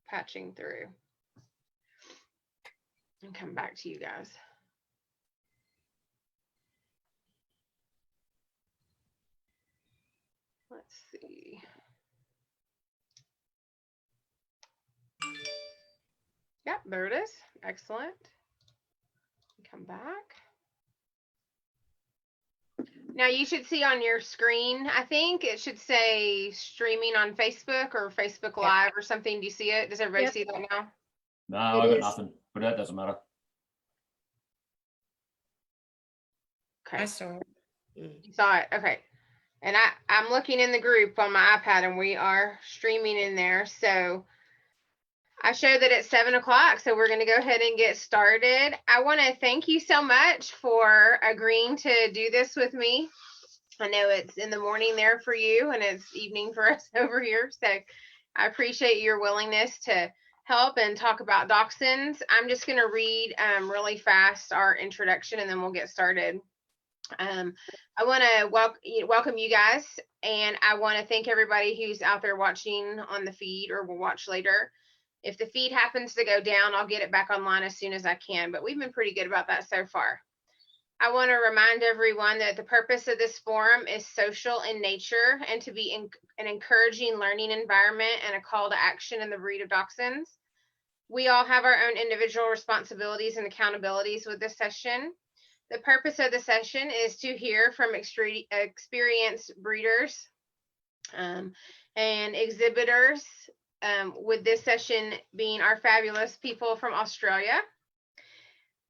patching through and come back to you guys. Let's see. Yep, there it is. Excellent. Come back. Now you should see on your screen, I think it should say streaming on Facebook or Facebook Live or something. Do you see it? Does everybody see that now? No, I got nothing, but that doesn't matter. Okay. I saw it. You saw it. Okay. And I'm looking in the group on my iPad and we are streaming in there. So I showed that it's 7 o'clock. So we're going to go ahead and get started. I want to thank you so much for agreeing to do this with me. I know it's in the morning there for you and it's evening for us over here. So I appreciate your willingness to help and talk about dachshunds. I'm just going to read really fast our introduction and then we'll get started. I want to welcome you guys, and I want to thank everybody who's out there watching on the feed or will watch later. If the feed happens to go down, I'll get it back online as soon as I can, but we've been pretty good about that so far. I want to remind everyone that the purpose of this forum is social in nature and to be an encouraging learning environment and a call to action in the breed of dachshunds. We all have our own individual responsibilities and accountabilities with this session. The purpose of the session is to hear from experienced breeders and exhibitors, with this session being our fabulous people from Australia.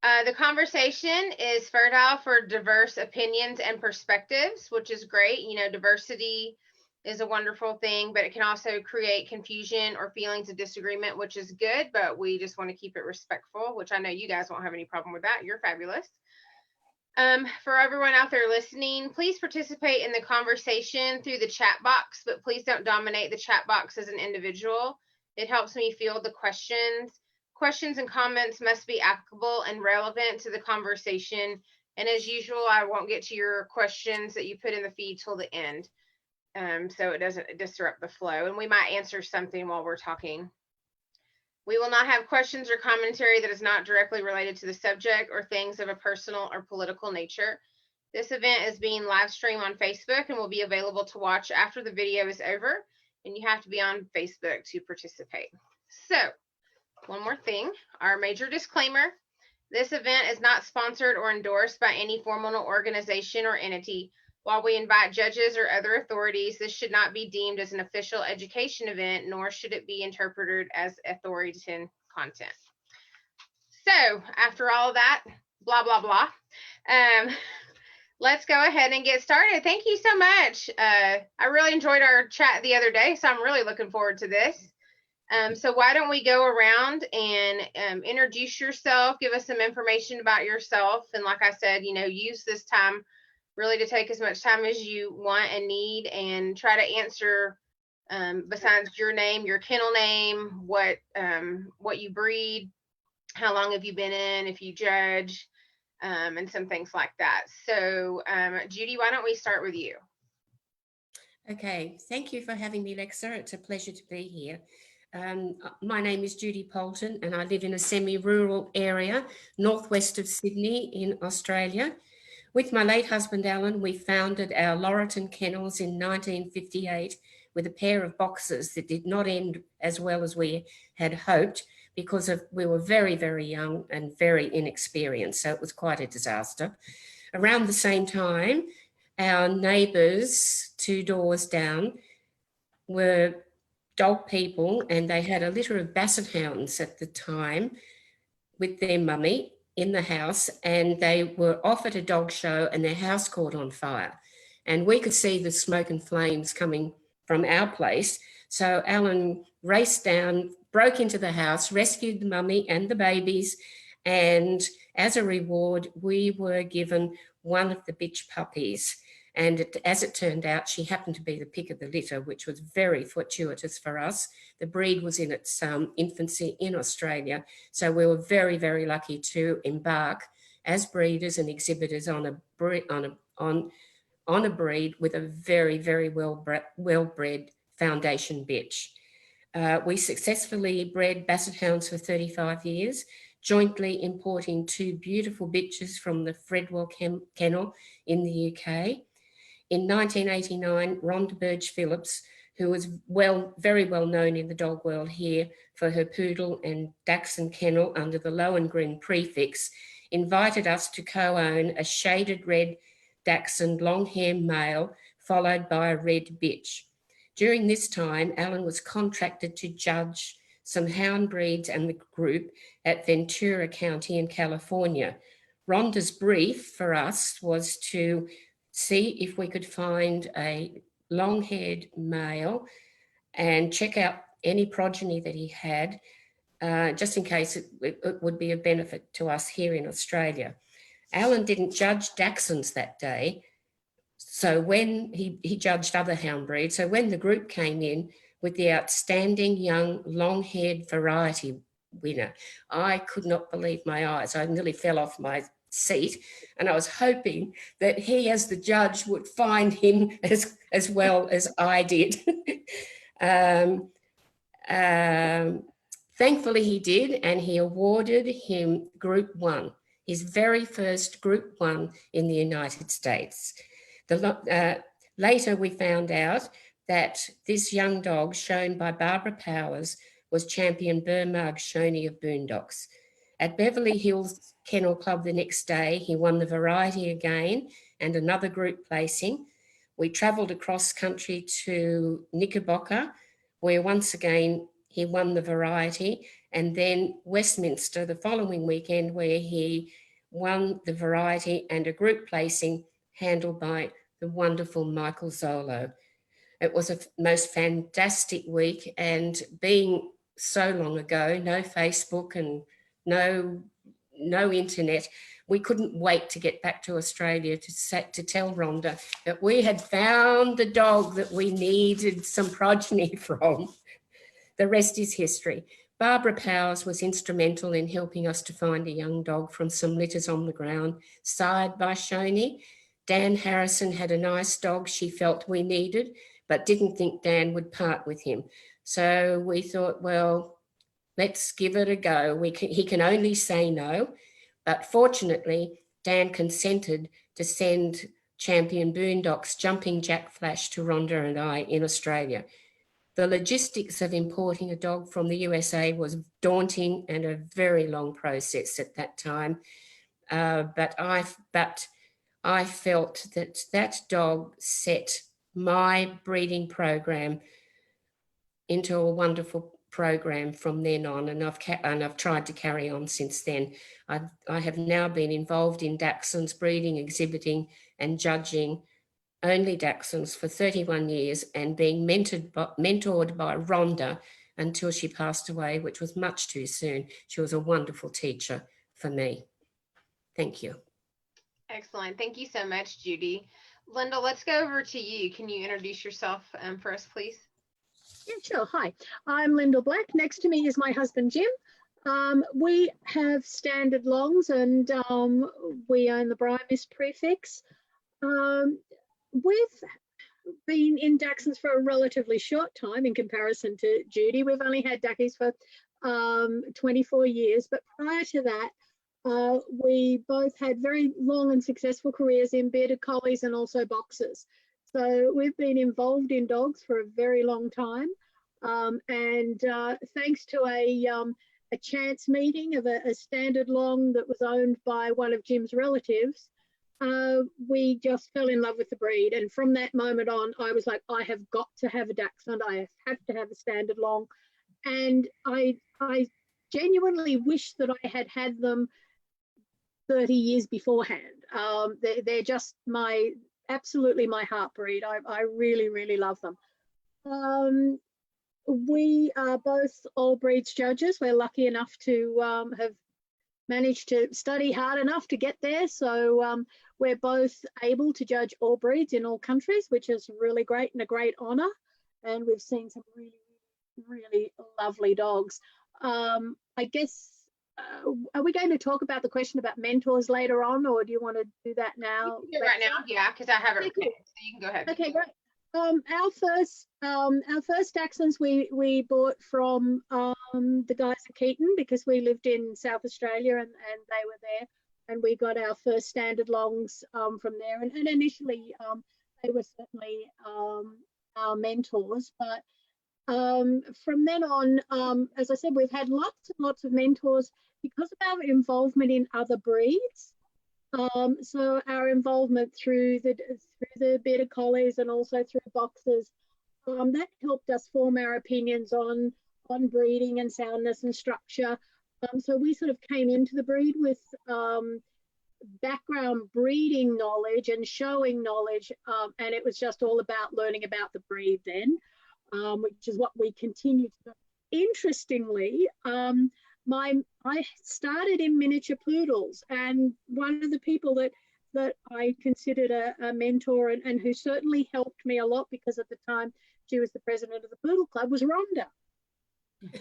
The conversation is fertile for diverse opinions and perspectives, which is great. You know, diversity is a wonderful thing, but it can also create confusion or feelings of disagreement, which is good, but we just want to keep it respectful, which I know you guys won't have any problem with that. You're fabulous. For everyone out there listening, please participate in the conversation through the chat box, but please don't dominate the chat box as an individual. It helps me field the questions. Questions and comments must be applicable and relevant to the conversation. And as usual, I won't get to your questions that you put in the feed till the end, so it doesn't disrupt the flow. And we might answer something while we're talking. We will not have questions or commentary that is not directly related to the subject or things of a personal or political nature. This event is being live streamed on Facebook and will be available to watch after the video is over, and you have to be on Facebook to participate. So, one more thing, our major disclaimer. This event is not sponsored or endorsed by any formal organization or entity. While we invite judges or other authorities, this should not be deemed as an official education event, nor should it be interpreted as authoritarian content. So after all of that, blah, blah, blah, let's go ahead and get started. Thank you so much. I really enjoyed our chat the other day, so I'm really looking forward to this. So why don't we go around and introduce yourself, give us some information about yourself. And like I said, you know, use this time really to take as much time as you want and need and try to answer, besides your name, your kennel name, what you breed, how long have you been in, if you judge, and some things like that. So Judy, why don't we start with you? Okay, thank you for having me, Lexa. It's a pleasure to be here. My name is Judy Poulton and I live in a semi-rural area northwest of Sydney in Australia. With my late husband, Alan, we founded our Laurelton Kennels in 1958 with a pair of boxes that did not end as well as we had hoped because we were very, very young and very inexperienced, so it was quite a disaster. Around the same time, our neighbours 2 doors down were dog people and they had a litter of basset hounds at the time with their mummy in the house, and they were off at a dog show and their house caught on fire. And we could see the smoke and flames coming from our place. So Alan raced down, broke into the house, rescued the mummy and the babies. And as a reward, we were given one of the bitch puppies. And as it turned out, she happened to be the pick of the litter, which was very fortuitous for us. The breed was in its infancy in Australia. So we were very, very lucky to embark as breeders and exhibitors on a breed with a very, very well-bred foundation bitch. We successfully bred Basset hounds for 35 years, jointly importing 2 beautiful bitches from the Fredwell Kennel in the UK. In 1989, Rhonda Burge Phillips, who was very well known in the dog world here for her poodle and Dachshund kennel under the Lohengrin prefix, invited us to co-own a shaded red Dachshund long-hair male followed by a red bitch. During this time, Alan was contracted to judge some hound breeds and the group at Ventura County in California. Rhonda's brief for us was to see if we could find a long-haired male and check out any progeny that he had, just in case it would be of benefit to us here in Australia. Alan didn't judge Dachshunds that day, so when he judged other hound breeds, so when the group came in with the outstanding young long-haired variety winner, I could not believe my eyes. I nearly fell off my seat, and I was hoping that he, as the judge, would find him as well as I did. Thankfully he did, and he awarded him Group 1, his very first Group 1 in the United States. Later we found out that this young dog, shown by Barbara Powers, was champion Burmagh Shoney of Boondocks. At Beverly Hills Kennel Club the next day, he won the variety again and another group placing. We travelled across country to Knickerbocker, where once again he won the variety, and then Westminster the following weekend, where he won the variety and a group placing handled by the wonderful Michael Zolo. It was a most fantastic week, and being so long ago, no Facebook and no internet, we couldn't wait to get back to Australia to tell Rhonda that we had found the dog that we needed some progeny from. The rest is history. Barbara Powers was instrumental in helping us to find a young dog from some litters on the ground, sired by Shoney. Dan Harrison had a nice dog she felt we needed, but didn't think Dan would part with him. So we thought, well, let's give it a go. He can only say no, but fortunately, Dan consented to send champion Boondocks Jumping Jack Flash to Rhonda and I in Australia. The logistics of importing a dog from the USA was daunting and a very long process at that time, but I felt that dog set my breeding program into a wonderful program from then on, and I've tried to carry on since then. I have now been involved in Dachshunds breeding, exhibiting and judging only Dachshunds for 31 years, and being mentored by Rhonda until she passed away, which was much too soon. She was a wonderful teacher for me. Thank you. Excellent. Thank you so much, Judy. Linda, let's go over to you. Can you introduce yourself for us, please? Yeah, sure. Hi, I'm Linda Black. Next to me is my husband, Jim. We have standard longs, and we own the Briamis prefix. We've been in Dachshunds for a relatively short time in comparison to Judy. We've only had Dackies for 24 years, but prior to that, we both had very long and successful careers in bearded collies and also boxers. So we've been involved in dogs for a very long time. And thanks to a chance meeting of a standard long that was owned by one of Jim's relatives, we just fell in love with the breed. And from that moment on, I was like, I have got to have a Dachshund. I have to have a standard long. And I genuinely wish that I had had them 30 years beforehand. They're just absolutely my heart breed. I really, really love them. We are both all breeds judges. We're lucky enough to have managed to study hard enough to get there. So we're both able to judge all breeds in all countries, which is really great and a great honor. And we've seen some really, really lovely dogs. I guess, are we going to talk about the question about mentors later on, or do you want to do that now? You can do it right now, yeah, because I have it. Okay, cool. So you can go ahead. Okay, great. Our first Dachshunds we bought from the guys at Keaton, because we lived in South Australia, and they were there, and we got our first standard longs from there. And initially they were certainly our mentors, but from then on, as I said, we've had lots and lots of mentors because of our involvement in other breeds. So our involvement through the bearded collies and also through boxers, that helped us form our opinions on breeding and soundness and structure. So we sort of came into the breed with background breeding knowledge and showing knowledge, and it was just all about learning about the breed then, which is what we continue to do. Interestingly, I started in miniature poodles, and one of the people that I considered a mentor and who certainly helped me a lot, because at the time she was the president of the Poodle Club, was Rhonda.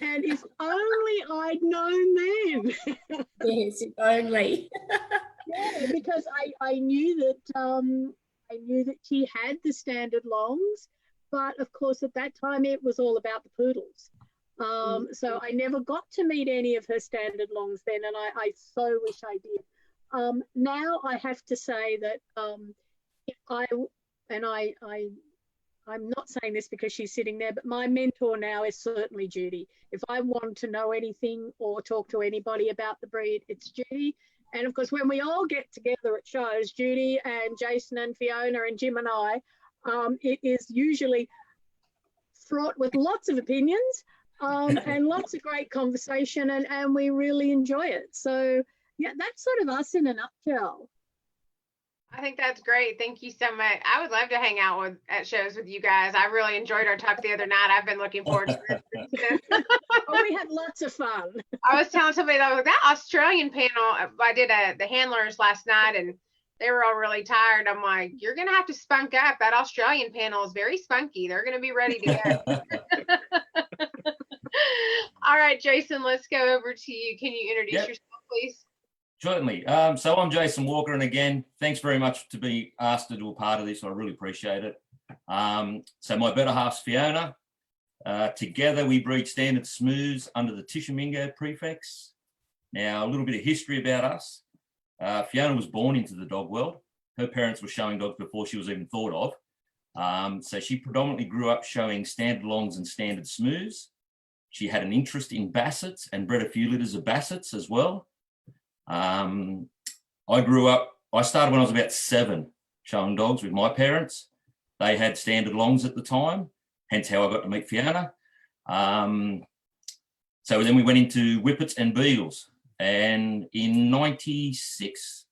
And if only I'd known then. Yes, if only. Yeah, because I knew that she had the standard longs, but of course at that time it was all about the poodles. So I never got to meet any of her standard longs then, and I so wish I did. Now I have to say that I'm not saying this because she's sitting there, but my mentor now is certainly Judy. If I want to know anything or talk to anybody about the breed, it's Judy. And of course, when we all get together at shows, Judy and Jason and Fiona and Jim and I, it is usually fraught with lots of opinions. And lots of great conversation, and we really enjoy it. So yeah, that's sort of us in a nutshell. I think that's great. Thank you so much. I would love to hang out at shows with you guys. I really enjoyed our talk the other night. I've been looking forward to this. Oh, we had lots of fun. I was telling somebody that Australian panel, I did the handlers last night, and they were all really tired. I'm like, you're going to have to spunk up. That Australian panel is very spunky. They're going to be ready to go. All right, Jason, let's go over to you. Can you introduce yourself, please? Certainly. So I'm Jason Walker, and again, thanks very much to be asked to do a part of this. I really appreciate it. So my better half's Fiona. Together we breed standard smooths under the Tishomingo prefix. Now, a little bit of history about us. Fiona was born into the dog world. Her parents were showing dogs before she was even thought of. So she predominantly grew up showing standard longs and standard smooths. She had an interest in bassets and bred a few litters of bassets as well. I started when I was about 7 showing dogs with my parents. They had standard longs at the time, hence how I got to meet Fiona. So then we went into whippets and beagles. And in 96,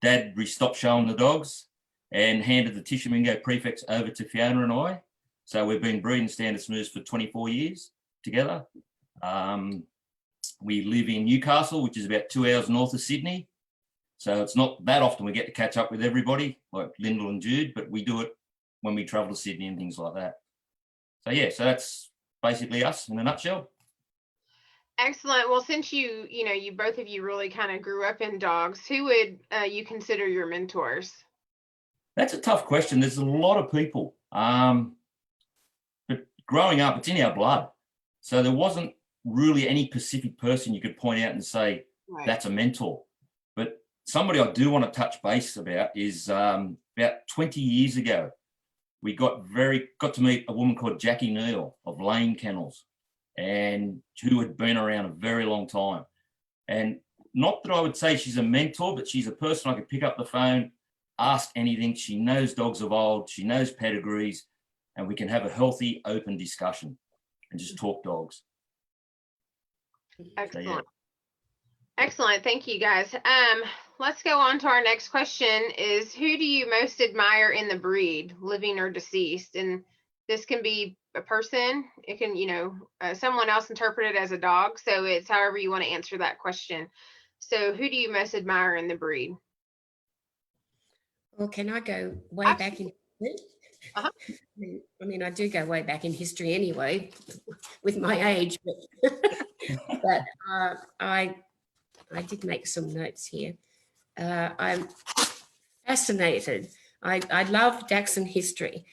Dad stopped showing the dogs and handed the Tishomingo prefix over to Fiona and I. So we've been breeding standard smooths for 24 years together. We live in Newcastle, which is about 2 hours north of Sydney. So it's not that often we get to catch up with everybody, like Lyndall and Jude, but we do it when we travel to Sydney and things like that. So yeah, so that's basically us in a nutshell. Excellent. Well, since you both of you really kind of grew up in dogs, who would you consider your mentors? That's a tough question. There's a lot of people. But growing up, it's in our blood. So there wasn't really any specific person you could point out and say, right, that's a mentor. But somebody I do want to touch base about is about 20 years ago, we got to meet a woman called Jackie Neal of Lane Kennels, and who had been around a very long time. And not that I would say she's a mentor, but she's a person I could pick up the phone, ask anything. She knows dogs of old, she knows pedigrees, and we can have a healthy, open discussion and just talk dogs. Excellent. So, yeah. Excellent. Thank you, guys. Let's go on to our next question is, who do you most admire in the breed, living or deceased? And this can be a person. It can, someone else interpret it as a dog. So it's however you want to answer that question. So who do you most admire in the breed? Well, can I go way back in history? Uh-huh. I mean, I do go way back in history anyway, with my age, but I did make some notes here. I'm fascinated. I love Dachshund history,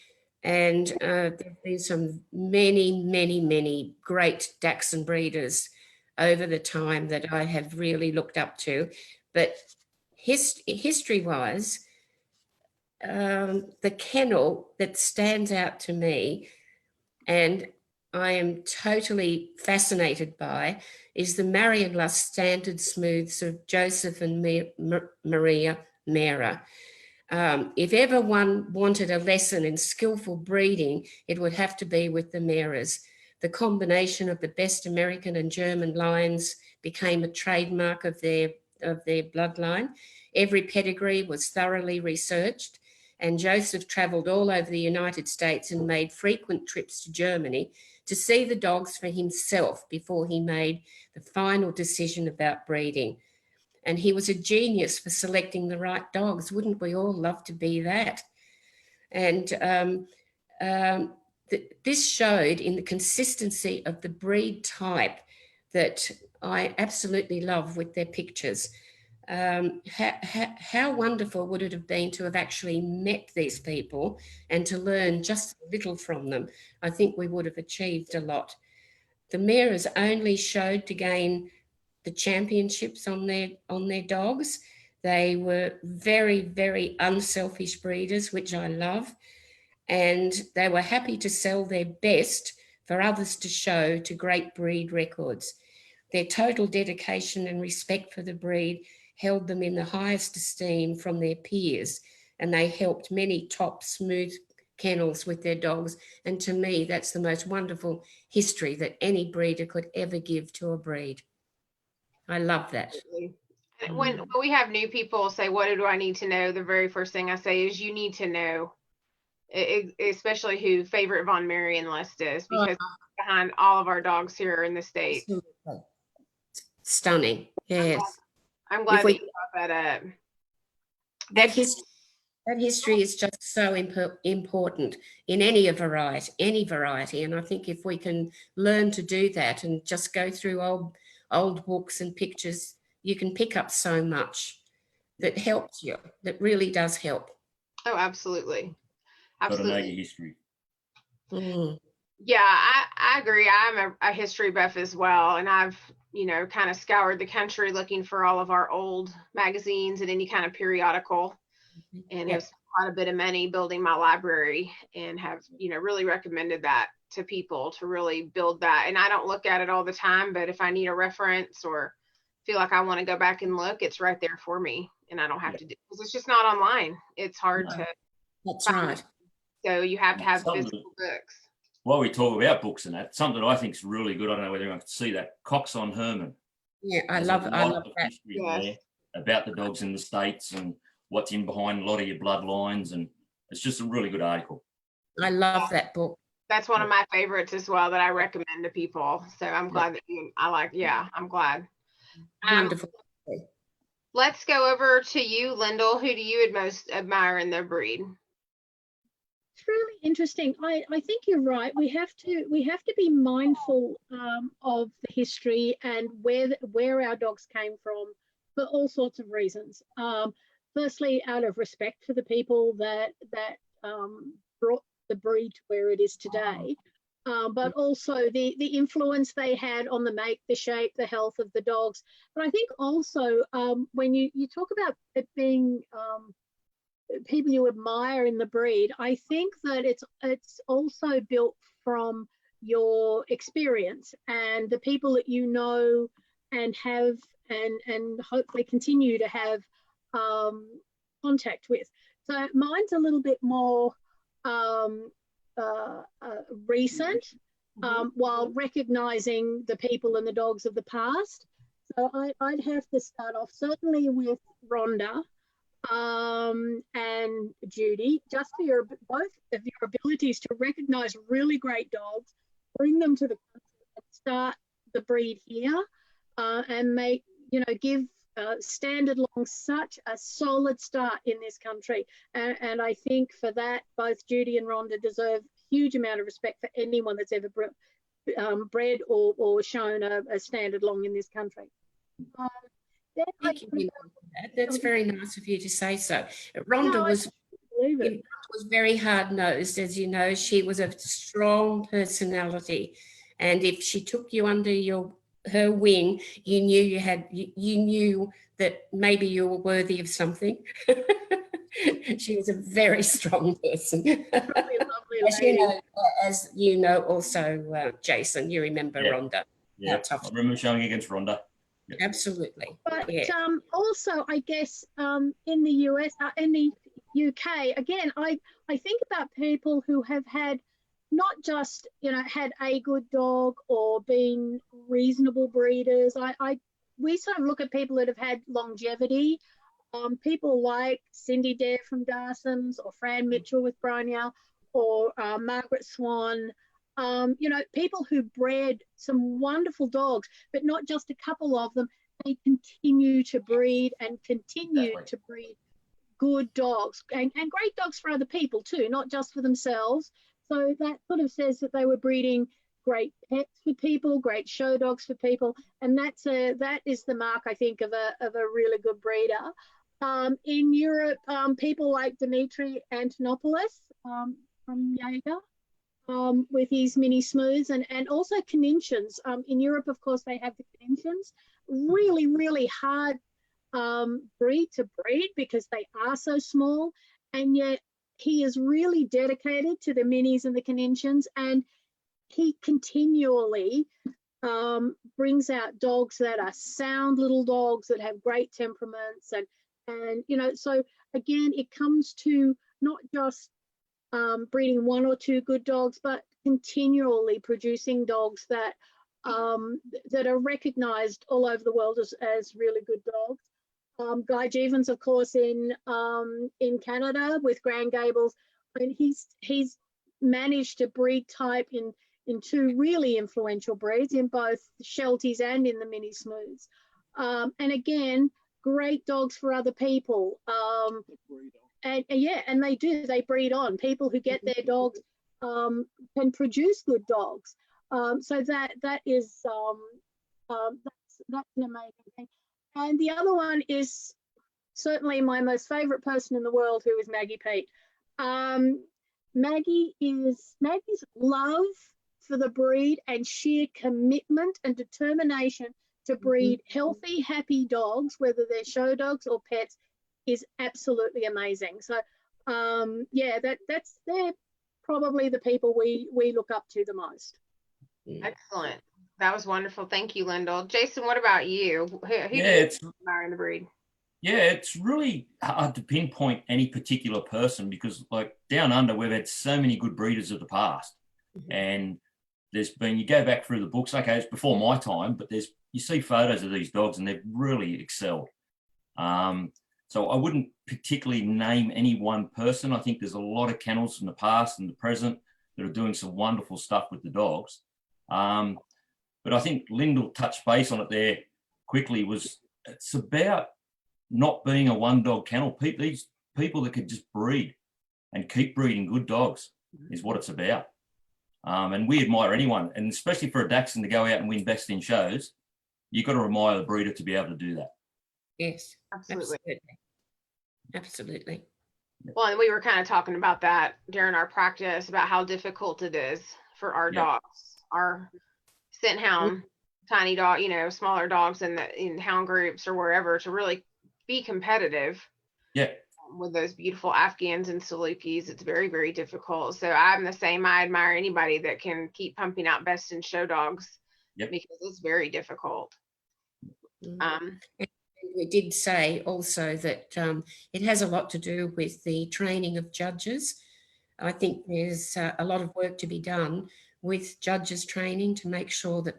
And there have been some many great Dachshund breeders over the time that I have really looked up to. But history-wise, the kennel that stands out to me, and I am totally fascinated by, is the Marion Luss Standard Smooths of Joseph and Maria Mera. If ever one wanted a lesson in skillful breeding, it would have to be with the Meras. The combination of the best American and German lines became a trademark of their bloodline. Every pedigree was thoroughly researched, and Joseph travelled all over the United States and made frequent trips to Germany to see the dogs for himself before he made the final decision about breeding. And he was a genius for selecting the right dogs. Wouldn't we all love to be that? And this showed in the consistency of the breed type that I absolutely love with their pictures. How wonderful would it have been to have actually met these people and to learn just a little from them? I think we would have achieved a lot. The Meras only showed to gain the championships on their dogs. They were very unselfish breeders, which I love, and they were happy to sell their best for others to show to great breed records. Their total dedication and respect for the breed held them in the highest esteem from their peers, and they helped many top smooth kennels with their dogs. And to me, that's the most wonderful history that any breeder could ever give to a breed. I love that. When we have new people say, what do I need to know? The very first thing I say is you need to know, especially who favorite Von Marion list is, because behind all of our dogs here in the state. Stunning. Yes. I'm glad that you brought that up. That history is just so important in any variety. And I think if we can learn to do that and just go through old books and pictures, you can pick up so much that helps you, that really does help. Oh, absolutely. Got to know your history. Yeah, I agree. I'm a history buff as well. And I've, kind of scoured the country looking for all of our old magazines and any kind of periodical, and have spent quite a bit of money building my library, and have, really recommended that to people to really build that. And I don't look at it all the time, but if I need a reference or feel like I want to go back and look, it's right there for me, and I don't have to do, because it's just not online. It's hard to find. Right. So you have to have physical books. While we talk about books and that, something that I think is really good, I don't know whether anyone can see that, Cox on Herman. Yeah, I love that. Yes. About the dogs in the States and what's in behind a lot of your bloodlines, and it's just a really good article. I love that book. That's one of my favorites as well that I recommend to people. So I'm glad that I'm glad. Wonderful. Let's go over to you, Lyndall. Who do you most admire in their breed? It's really interesting. I think you're right. We have to be mindful of the history and where our dogs came from for all sorts of reasons. Firstly, out of respect for the people that brought the breed to where it is today, but also the influence they had on the make, the shape, the health of the dogs. But I think also when you talk about it being people you admire in the breed, I think that it's also built from your experience and the people that you know and have and hopefully continue to have contact with. So mine's a little bit more recent, while recognizing the people and the dogs of the past. So I'd have to start off certainly with Rhonda and Judy, just for both of your abilities to recognize really great dogs, bring them to the country and start the breed here, and give Standard Long such a solid start in this country. And I think for that, both Judy and Rhonda deserve a huge amount of respect for anyone that's ever bred or shown a Standard Long in this country. Thank you. That's very nice of you to say so. Rhonda was Believe it. It was very hard-nosed, as you know. She was a strong personality, and if she took you under her wing, you knew that maybe you were worthy of something. She was a very strong person. Lovely As lady. as you know, also, Jason, you remember Yeah. Rhonda. Yeah, tough. I remember showing against Rhonda. Absolutely. But Yeah. also, I guess in the US, in the UK, again, I think about people who have had not just had a good dog or been reasonable breeders. We sort of look at people that have had longevity. People like Cindy Dare from Darsham's, or Fran Mitchell with Bronya, or Margaret Swan. People who bred some wonderful dogs, but not just a couple of them. They continue to breed and continue to breed good dogs and great dogs for other people too, not just for themselves. So that sort of says that they were breeding great pets for people, great show dogs for people, and that is the mark, I think, of a really good breeder. In Europe, people like Dimitri Antonopoulos from Jaeger, with his mini smooths, and also Canincians. In Europe, of course, they have the Canincians. Really, really hard breed to breed because they are so small, and yet he is really dedicated to the minis and the Canincians, and he continually brings out dogs that are sound little dogs that have great temperaments, and so again, it comes to not just breeding one or two good dogs, but continually producing dogs that are recognized all over the world as really good dogs. Guy Jevons, of course, in Canada with Grand Gables, and he's managed to breed type in two really influential breeds, in both Shelties and in the mini smooths. And again, great dogs for other people. And they breed on. People who get their dogs can produce good dogs. So that is that's an amazing thing. And the other one is certainly my most favorite person in the world, who is Maggie Pete. Maggie's love for the breed and sheer commitment and determination to breed healthy, happy dogs, whether they're show dogs or pets, is absolutely amazing. So they're probably the people we look up to the most. Excellent. That was wonderful. Thank you, Lyndall. Jason, what about you? Who do you admire in the breed? Yeah, it's really hard to pinpoint any particular person because, like, down under, we've had so many good breeders of the past. And there's been, you go back through the books, okay, it's before my time, but you see photos of these dogs and they've really excelled. So I wouldn't particularly name any one person. I think there's a lot of kennels from the past and the present that are doing some wonderful stuff with the dogs. But I think Lyndall touched base on it there quickly. It's about not being a one dog kennel. These people that could just breed and keep breeding good dogs is what it's about. And we admire anyone, and especially for a Dachshund to go out and win best in shows, you've got to admire the breeder to be able to do that. Yes, absolutely. Well, and we were kind of talking about that during our practice, about how difficult it is for our dogs, our scent hound, tiny dog, smaller dogs in hound groups or wherever, to really be competitive. Yeah. With those beautiful Afghans and Salukis, it's very, very difficult. So I'm the same. I admire anybody that can keep pumping out best in show dogs, because it's very difficult. We did say also that it has a lot to do with the training of judges. I think there's a lot of work to be done with judges training to make sure that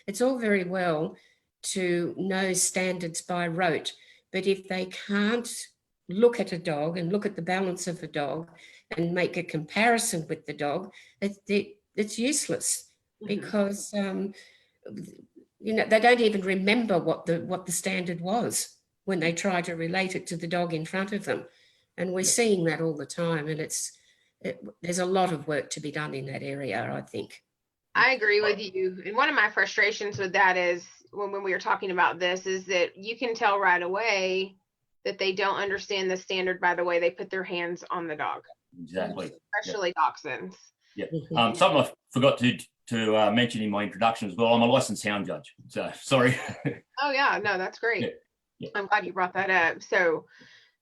it's all very well to know standards by rote, but if they can't look at a dog and look at the balance of a dog and make a comparison with the dog, it's useless, because they don't even remember what the standard was when they try to relate it to the dog in front of them. And we're seeing that all the time, and there's a lot of work to be done in that area, I think. I agree with you. And one of my frustrations with that is when we were talking about this, is that you can tell right away that they don't understand the standard by the way they put their hands on the dog, Exactly. especially dachshunds. Yeah. Mhm. Something I forgot to mention in my introduction as well. I'm a licensed hound judge. So sorry. Oh yeah, no, that's great. Yeah. Yeah. I'm glad you brought that up. So,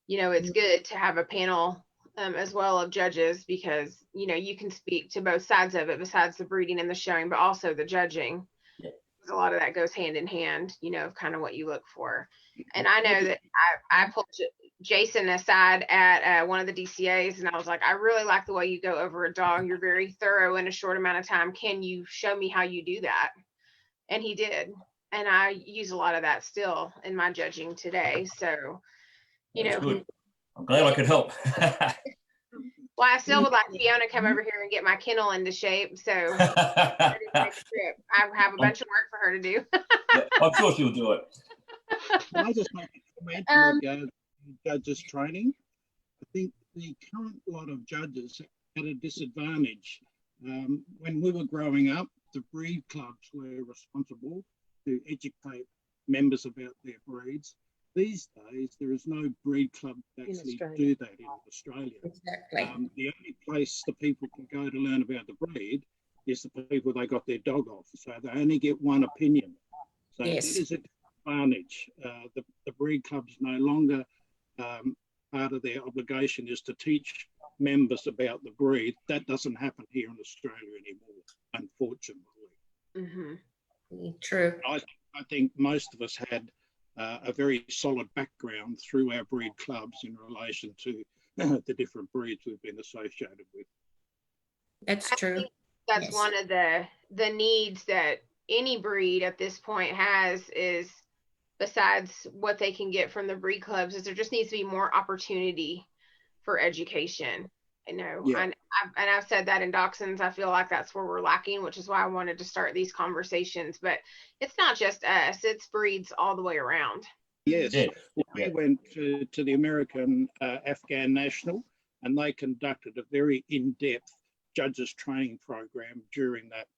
it's good to have a panel as well of judges, because, you can speak to both sides of it besides the breeding and the showing, but also the judging. Yeah. A lot of that goes hand in hand, of kind of what you look for. And I know that I pulled Jason aside at one of the DCAs, and I was like, I really like the way you go over a dog. You're very thorough in a short amount of time. Can you show me how you do that? And he did. And I use a lot of that still in my judging today. So, That's good. I'm glad I could help. well, I still would like Fiona to come over here and get my kennel into shape. So I have a bunch of work for her to do. Yeah, I'm sure she'll do it. Can I just make a comment regarding judges training? I think the current lot of judges at a disadvantage. When we were growing up, the breed clubs were responsible to educate members about their breeds. These days, there is no breed club that actually do that in Australia. Exactly. The only place the people can go to learn about the breed is the people they got their dog off. So they only get one opinion. So Yes. it is a disadvantage. The breed clubs no longer, part of their obligation is to teach members about the breed. That doesn't happen here in Australia anymore, unfortunately. Mm-hmm. True. I think most of us had a very solid background through our breed clubs in relation to the different breeds we've been associated with. That's true. That's Yes. one of the needs that any breed at this point has, is besides what they can get from the breed clubs, is there just needs to be more opportunity for education. Yeah. And I've said that in Dachshunds, I feel like that's where we're lacking, which is why I wanted to start these conversations. But it's not just us, it's breeds all the way around. Yes. Yeah. We went to the American Afghan National, and they conducted a very in-depth judges training program during that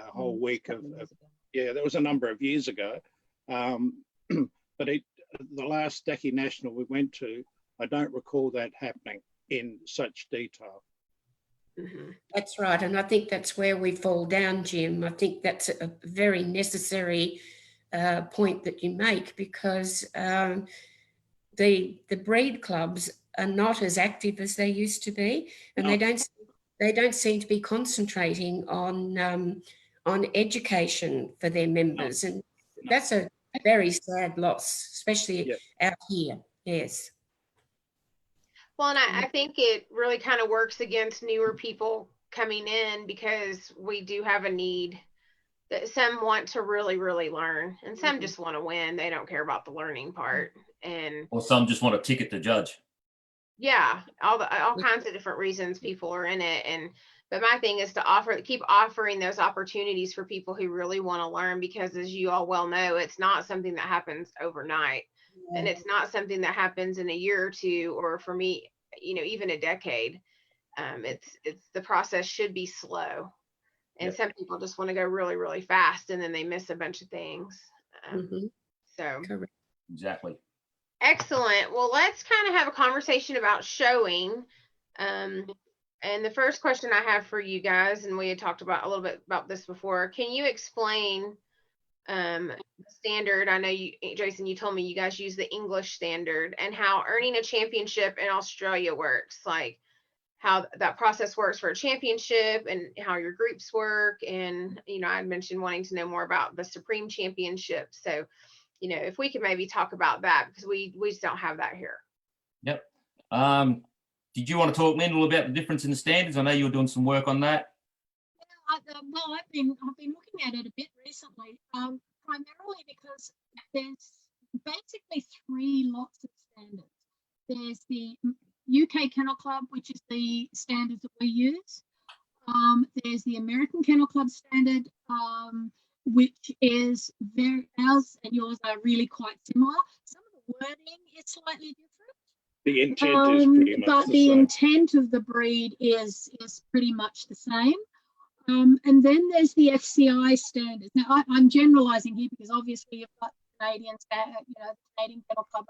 whole week of that was a number of years ago. But the last Dachshund National we went to, I don't recall that happening in such detail. Mm-hmm. That's right. And I think that's where we fall down, Jim. I think that's a very necessary point that you make, because the breed clubs are not as active as they used to be, and No. they don't seem to be concentrating on education for their members, and that's a very sad loss, especially out here. Yes. Well, and I think it really kind of works against newer people coming in, because we do have a need that some want to really, really learn, and some just want to win. They don't care about the learning part. And or some just want a ticket to judge. Yeah, all kinds of different reasons people are in it. But my thing is to keep offering those opportunities for people who really want to learn, because as you all well know, it's not something that happens overnight. And it's not something that happens in a year or two, or for me, even a decade. It's the process should be slow. And some people just want to go really, really fast, and then they miss a bunch of things. So Correct. Exactly. Excellent. Well, let's kind of have a conversation about showing. And the first question I have for you guys, and we had talked about a little bit about this before, can you explain the standard? I know you, Jason, you told me you guys use the English standard, and how earning a championship in Australia works, like how that process works for a championship, and how your groups work. And, I mentioned wanting to know more about the Supreme Championship. So, if we could maybe talk about that, because we just don't have that here. Yep. Did you want to talk, Lyndall, about the difference in the standards? I know you were doing some work on that. Well, I've been looking at it a bit recently, primarily because there's basically three lots of standards. There's the UK Kennel Club, which is the standards that we use. There's the American Kennel Club standard, which is ours and yours are really quite similar. Some of the wording is slightly different. The intent is pretty much but the the same. intent of the breed is pretty much the same. And then there's the FCI standards. Now, I'm generalising here, because obviously you've got Canadian, Canadian Kennel Club,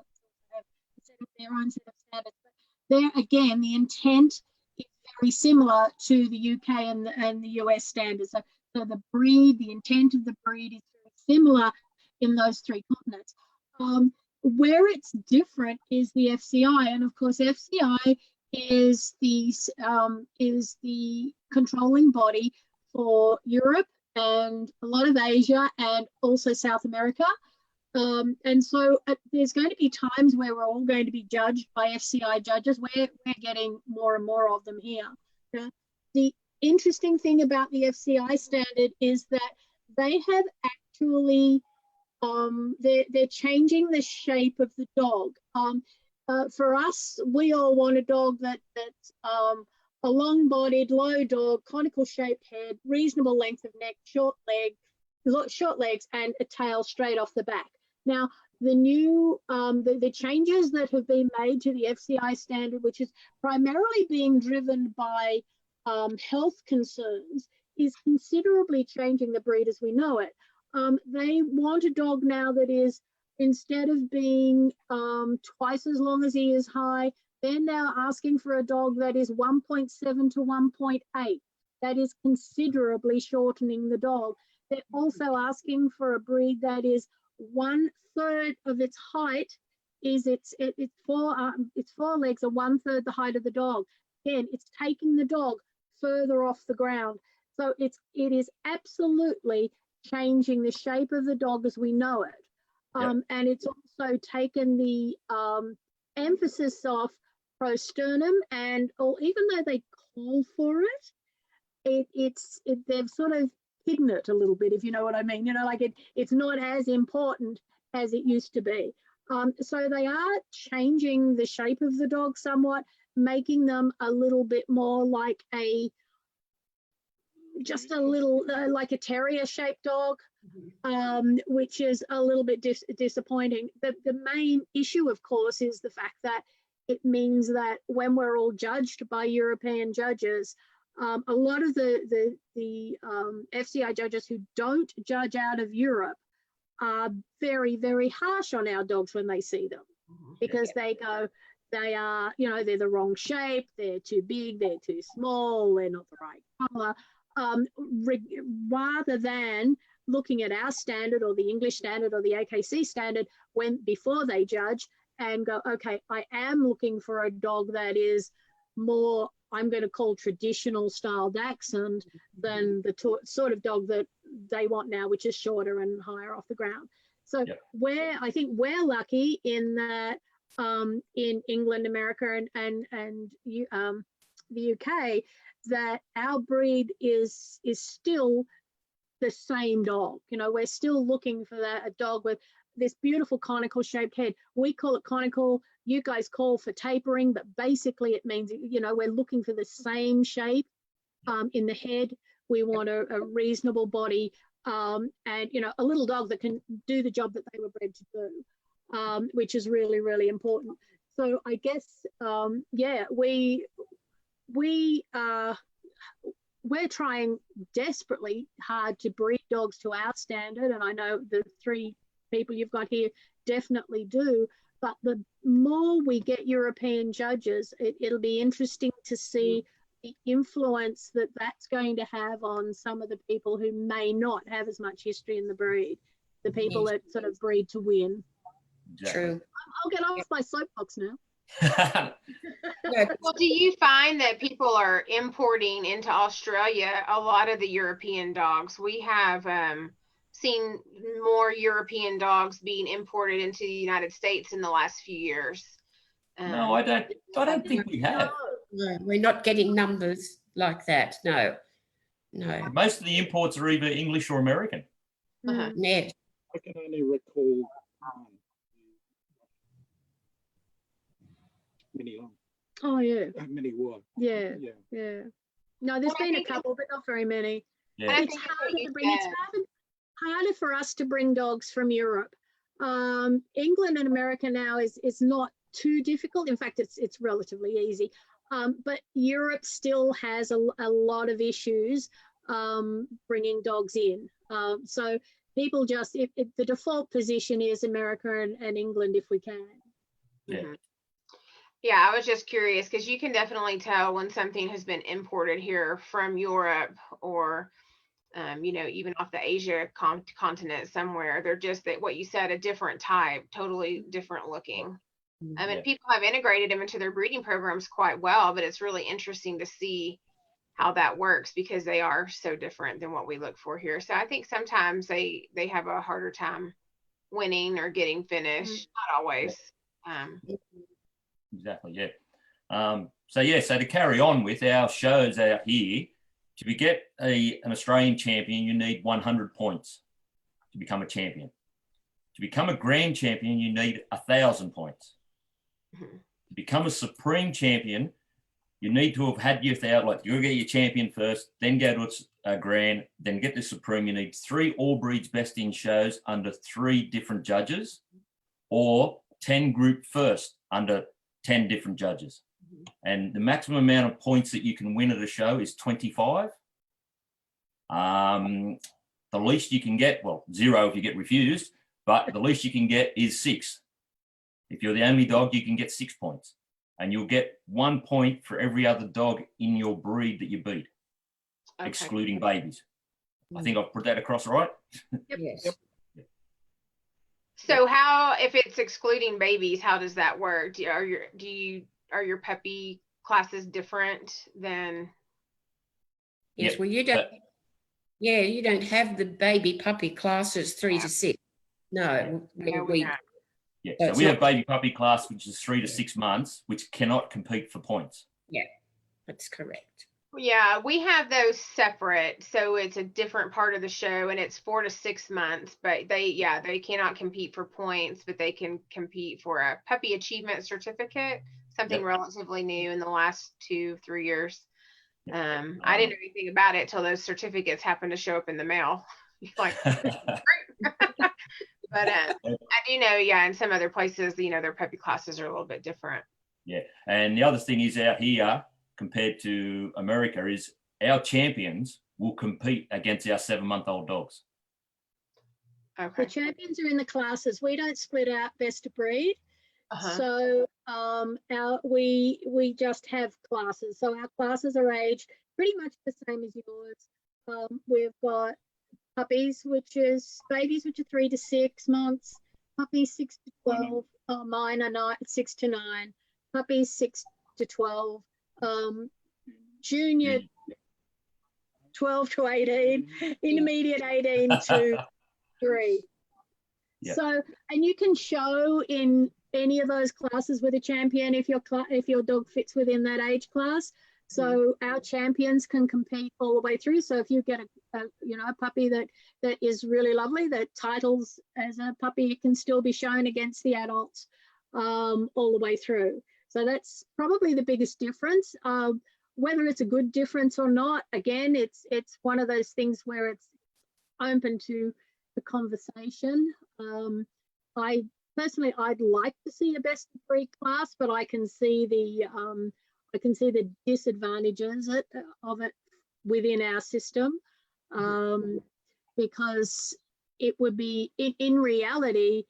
have a set their own set of standards. But there again, the intent is very similar to the UK and the US standards. So the breed, the intent of the breed is very similar in those three continents. Where it's different is the FCI, and of course FCI is the controlling body for Europe and a lot of Asia and also South America. And so there's going to be times where we're all going to be judged by FCI judges. We're getting more and more of them here. The interesting thing about the FCI standard is that they have actually, they're changing the shape of the dog. For us, we all want a dog that's a long-bodied, low dog, conical-shaped head, reasonable length of neck, short legs, and a tail straight off the back. Now, the new the changes that have been made to the FCI standard, which is primarily being driven by health concerns, is considerably changing the breed as we know it. They want a dog now that is, instead of being twice as long as he is high, they're now asking for a dog that is 1.7 to 1.8. That is considerably shortening the dog. They're also asking for a breed that is 1/3 of its height is its forelegs are 1/3 the height of the dog. Again, it's taking the dog further off the ground. So it is absolutely changing the shape of the dog as we know it. And it's also taken the emphasis off prosternum, and even though they call for it, they've sort of hidden it a little bit, if you know what I mean. You know, like it's not as important as it used to be. So they are changing the shape of the dog somewhat, making them a little bit more like just a little like a terrier-shaped dog, which is a little bit disappointing. The main issue, of course, is the fact that it means that when we're all judged by European judges, a lot of the FCI judges who don't judge out of Europe are very, very harsh on our dogs when they see them, because they go, they are, you know, they're the wrong shape, they're too big, they're too small, they're not the right color. Rather than looking at our standard or the English standard or the AKC standard before they judge and go, okay, I am looking for a dog that is more, I'm going to call traditional style Dachshund, than the sort of dog that they want now, which is shorter and higher off the ground. So I think we're lucky in that in England, America, and the UK, that our breed is still the same dog. You know, we're still looking for a dog with this beautiful conical shaped head. We call it conical, you guys call for tapering, but basically it means, you know, we're looking for the same shape in the head. We want a reasonable body, and, you know, a little dog that can do the job that they were bred to do, which is really, really important. So I guess, we're trying desperately hard to breed dogs to our standard, and I know the three people you've got here definitely do. But the more we get European judges, it'll be interesting to see the influence that that's going to have on some of the people who may not have as much history in the breed, the people that sort of breed to win. Exactly. True. I'll get off my soapbox now. Well, do you find that people are importing into Australia a lot of the European dogs? We have seen more European dogs being imported into the United States in the last few years. No, I don't think we have. No, we're not getting numbers like that. No. Most of the imports are either English or American. Yeah. I can only recall many long. Oh yeah. Many were. Yeah. No, there's been a couple, but not very many. Yeah. It's harder to bring. It's harder for us to bring dogs from Europe. England and America now is not too difficult. In fact, it's relatively easy. But Europe still has a lot of issues bringing dogs in. So people just, if the default position is America and England if we can. Yeah. Yeah, I was just curious because you can definitely tell when something has been imported here from Europe or, even off the Asia continent somewhere. They're just that what you said, a different type, totally different looking. I mean, Yeah. people have integrated them into their breeding programs quite well, but it's really interesting to see how that works because they are so different than what we look for here. So I think sometimes they have a harder time winning or getting finished. Not always. Um, Exactly. Yeah. So to carry on with our shows out here, to get an Australian champion, you need 100 points to become a champion. To become a grand champion, you need 1,000 points. mhm. To become a supreme champion, you need to have had your thousand. Like you get your champion first, then go to a grand, then get the supreme. You need 3 all breeds best in shows under 3 different judges, or 10 group first under 10 different judges. And the maximum amount of points that you can win at a show is 25. The least you can get, well, 0 if you get refused, but the least you can get is 6. If you're the only dog, you can get 6 points. And you'll get 1 point for every other dog in your breed that you beat, Okay. excluding babies. I think I've put that across right. Yes. Yep. So how, if it's excluding babies, how does that work? Are your puppy classes different than? Yes. Yeah. Well, you don't. Yeah, you don't have the baby puppy classes 3 to 6. No, No, we not. Yeah, So so it's we not- have baby puppy class, which is 3 to 6 months, which cannot compete for points. that's correct. Yeah, we have those separate, so it's a different part of the show, and it's 4 to 6 months. But they cannot compete for points, but they can compete for a puppy achievement certificate, something Yep. relatively new in the last 2-3 years. Yep. I didn't know anything about it till those certificates happened to show up in the mail. Like, but I do know, in some other places, their puppy classes are a little bit different. Yeah, and the other thing is out here compared to America is our champions will compete against our 7-month-old dogs. The Okay. champions are in the classes. We don't split out best of breed. Uh-huh. So we just have classes. So our classes are aged pretty much the same as yours. We've got puppies, which is babies, which are 3 to 6 months. Puppies 6 to 12. Mine are 6 to 9. Puppies 6 to 12. Junior 12 to 18. Intermediate 18 to 3. Yep. So, and you can show in any of those classes with a champion if your dog fits within that age class. So our champions can compete all the way through. So if you get a puppy that is really lovely, that titles as a puppy, it can still be shown against the adults all the way through. So that's probably the biggest difference. Whether it's a good difference or not, again, it's one of those things where it's open to the conversation. I personally, I'd like to see a best of breed class, but I can see the disadvantages of it within our system, because it would be in reality,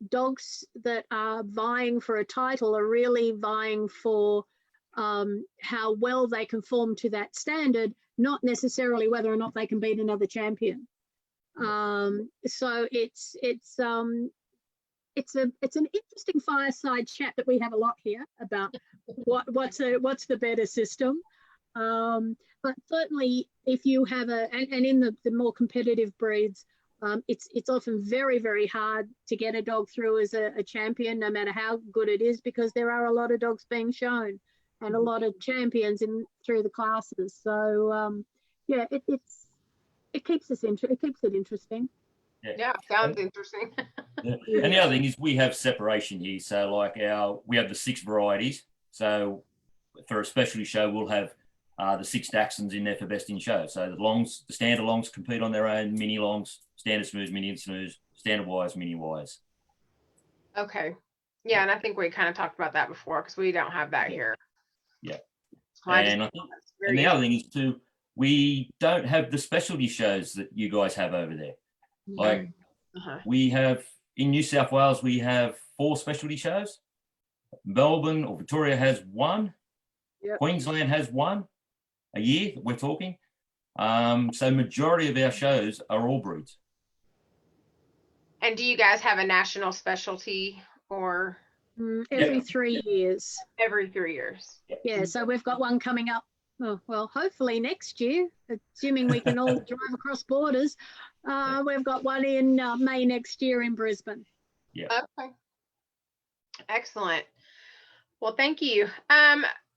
dogs that are vying for a title are really vying for how well they conform to that standard, not necessarily whether or not they can beat another champion. So it's an interesting fireside chat that we have a lot here about what's the better system. But certainly if you have and in the more competitive breeds, it's often very, very hard to get a dog through as a champion, no matter how good it is, because there are a lot of dogs being shown and a lot of champions through the classes. So it keeps it interesting. Yeah, sounds interesting. Yeah. And the other thing is we have separation here. So like we have the 6 varieties. So for a specialty show, we'll have the 6 Dachshunds in there for best in show. So the standard longs compete on their own, mini longs, standard smooths, mini and smooths, standard wires, mini wires. Okay. Yeah, and I think we kind of talked about that before because we don't have that here. Yeah. So And the other thing is too, we don't have the specialty shows that you guys have over there. Like we have in New South Wales, we have 4 specialty shows. Melbourne or Victoria has one. Yep. Queensland has one a year, we're talking. So majority of our shows are all breeds. And do you guys have a national specialty or Every 3 years. every 3 years? Yeah, so we've got one coming up, well, hopefully next year, assuming we can all drive across borders. We've got one in May next year in Brisbane. Okay. Excellent. Well, thank you.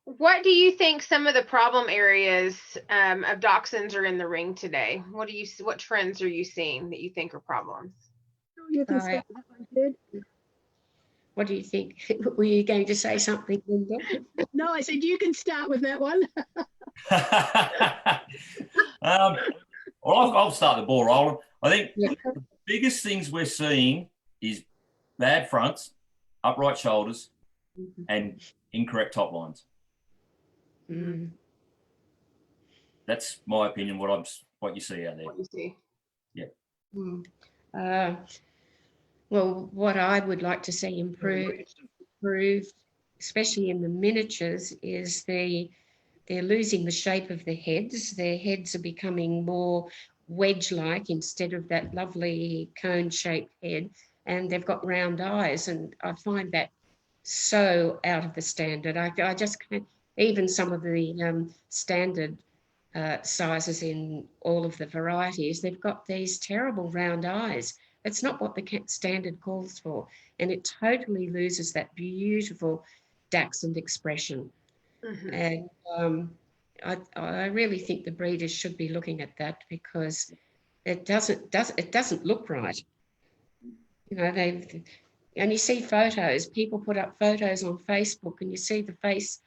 What do you think some of the problem areas of dachshunds are in the ring today? What trends are you seeing that you think are problems? You can start that one, Jude. What do you think? Were you going to say something, Linda? No, I said you can start with that one. Well, I'll start the ball rolling. I think Yeah. the biggest things we're seeing is bad fronts, upright shoulders, and incorrect top lines. Mm. That's my opinion. What you see out there. What you see? Mm. Well, what I would like to see improved, especially in the miniatures, is they're losing the shape of the heads. Their heads are becoming more wedge-like instead of that lovely cone-shaped head, and they've got round eyes, and I find that so out of the standard. I just can't, even some of the standard sizes in all of the varieties, they've got these terrible round eyes. It's not what the standard calls for, and it totally loses that beautiful Dachshund expression. Mm-hmm. And I really think the breeders should be looking at that, because it doesn't look right. You know, and you see photos. People put up photos on Facebook, and you see the face.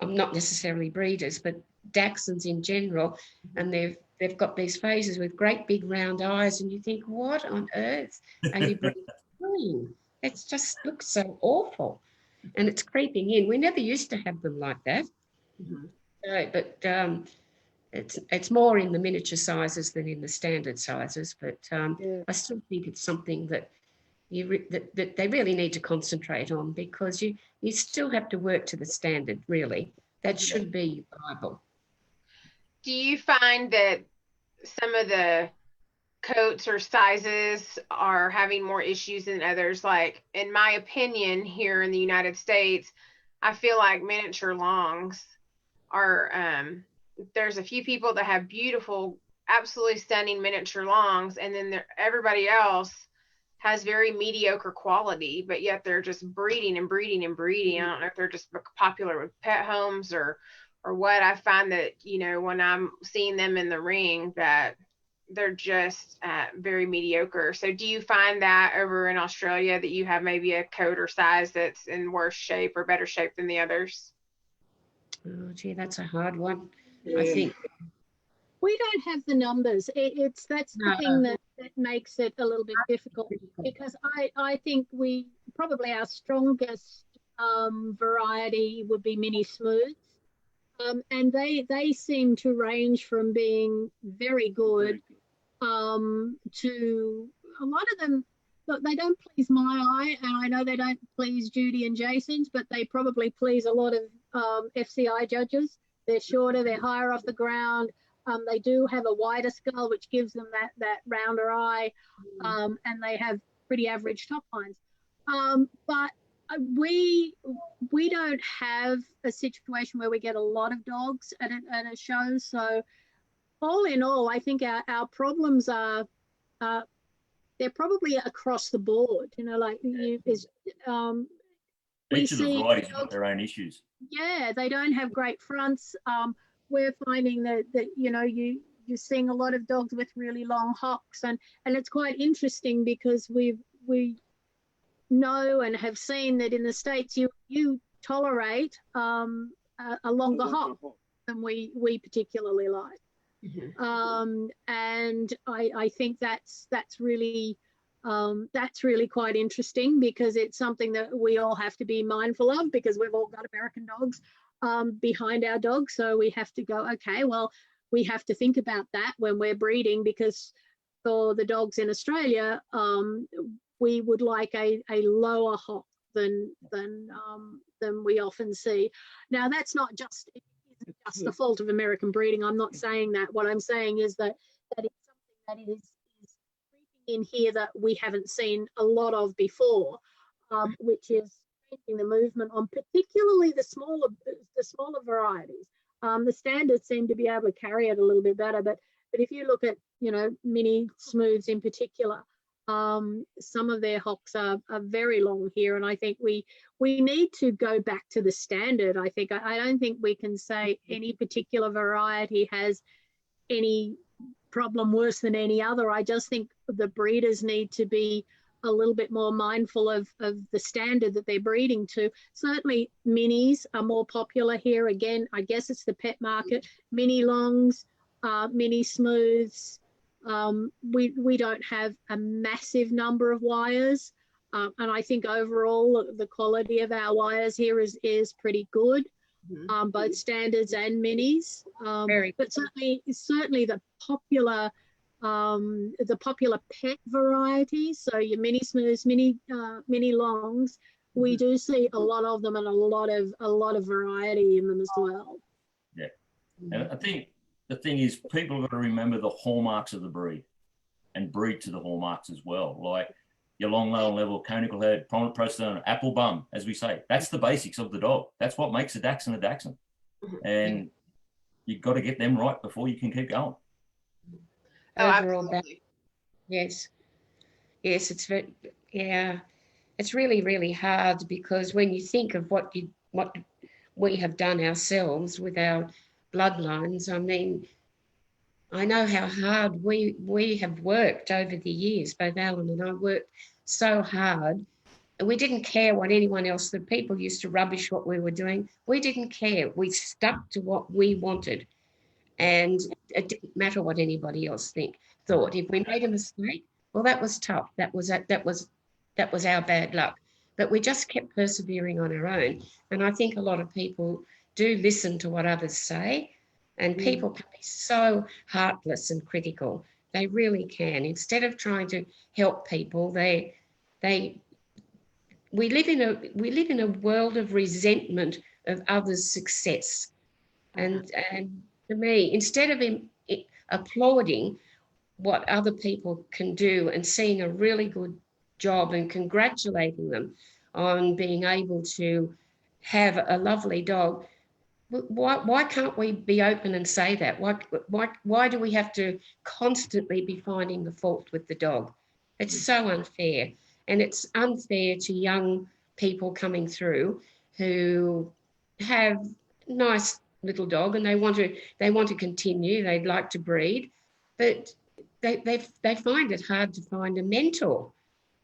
Not necessarily breeders, but Dachshunds in general, and they've got these faces with great big round eyes, and you think, what on earth are you doing? It just looks so awful, and it's creeping in. We never used to have them like that. Mm-hmm. But it's more in the miniature sizes than in the standard sizes. But I still think it's something that that they really need to concentrate on, because you still have to work to the standard, really. That should be Bible. Do you find that some of the coats or sizes are having more issues than others? Like, in my opinion, here in the United States, I feel like miniature longs are, there's a few people that have beautiful, absolutely stunning miniature longs, and then everybody else has very mediocre quality, but yet they're just breeding and breeding and breeding. I don't know if they're just popular with pet homes or what. I find that, you know, when I'm seeing them in the ring, that they're just very mediocre. So do you find that over in Australia that you have maybe a coat or size that's in worse shape or better shape than the others? Oh, gee, that's a hard one. Yeah. I think we don't have the numbers. That's the thing that makes it a little bit difficult, because I think we probably our strongest variety would be mini smooths, and they seem to range from being very good to a lot of them. Look, they don't please my eye, and I know they don't please Judy and Jason's, but they probably please a lot of FCI judges. They're shorter, they're higher off the ground. They do have a wider skull, which gives them that rounder eye, and they have pretty average top lines. But we don't have a situation where we get a lot of dogs at a show. So all in all, I think our problems are they're probably across the board. You know, like each of the varieties have their own issues. Yeah, they don't have great fronts. We're finding that you know you're seeing a lot of dogs with really long hocks, and it's quite interesting, because we know and have seen that in the States you tolerate a longer hock than we particularly like. Mm-hmm. And I think that's really quite interesting, because it's something that we all have to be mindful of, because we've all got American dogs behind our dogs. So we have to go, okay, well, we have to think about that when we're breeding, because for the dogs in Australia, we would like a lower hock than we often see. Now, that's not just the fault of American breeding. I'm not saying that. What I'm saying is that it's something that is creeping in here that we haven't seen a lot of before, which is changing the movement on particularly the smaller varieties. The standards seem to be able to carry it a little bit better, but if you look at, you know, mini smooths in particular, some of their hocks are very long here, and I think we need to go back to the standard. I don't think we can say any particular variety has any problem worse than any other. I just think the breeders need to be a little bit more mindful of the standard that they're breeding to. Certainly minis are more popular here. Again, I guess it's the pet market. Mini longs, mini smooths. We don't have a massive number of wires. And I think overall the quality of our wires here is pretty good, both standards and minis. But certainly the popular pet varieties, so your mini smooths, mini longs, we do see a lot of them and a lot of variety in them as well. Yeah, and I think the thing is, people have got to remember the hallmarks of the breed and breed to the hallmarks as well. Like your long, low level, conical head, prominent prosternum, apple bum, as we say. That's the basics of the dog. That's what makes a Dachshund a Dachshund. And you've got to get them right before you can keep going. Oh, Overall, absolutely. yes, it's very, yeah, it's really, really hard, because when you think of what we have done ourselves with our bloodlines, I mean, I know how hard we have worked over the years. Both Alan and I worked so hard, and we didn't care what anyone else, the people used to rubbish what we were doing. We didn't care. We stuck to what we wanted. And it didn't matter what anybody else thought. If we made a mistake, well, that was tough. That was our bad luck. But we just kept persevering on our own. And I think a lot of people do listen to what others say, and people can be so heartless and critical. They really can. Instead of trying to help people, we live in a world of resentment of others' success. And to me, instead of applauding what other people can do and seeing a really good job and congratulating them on being able to have a lovely dog, why can't we be open and say that? Why do we have to constantly be finding the fault with the dog? It's so unfair. And it's unfair to young people coming through who have nice little dog and they want to continue, they'd like to breed, but they find it hard to find a mentor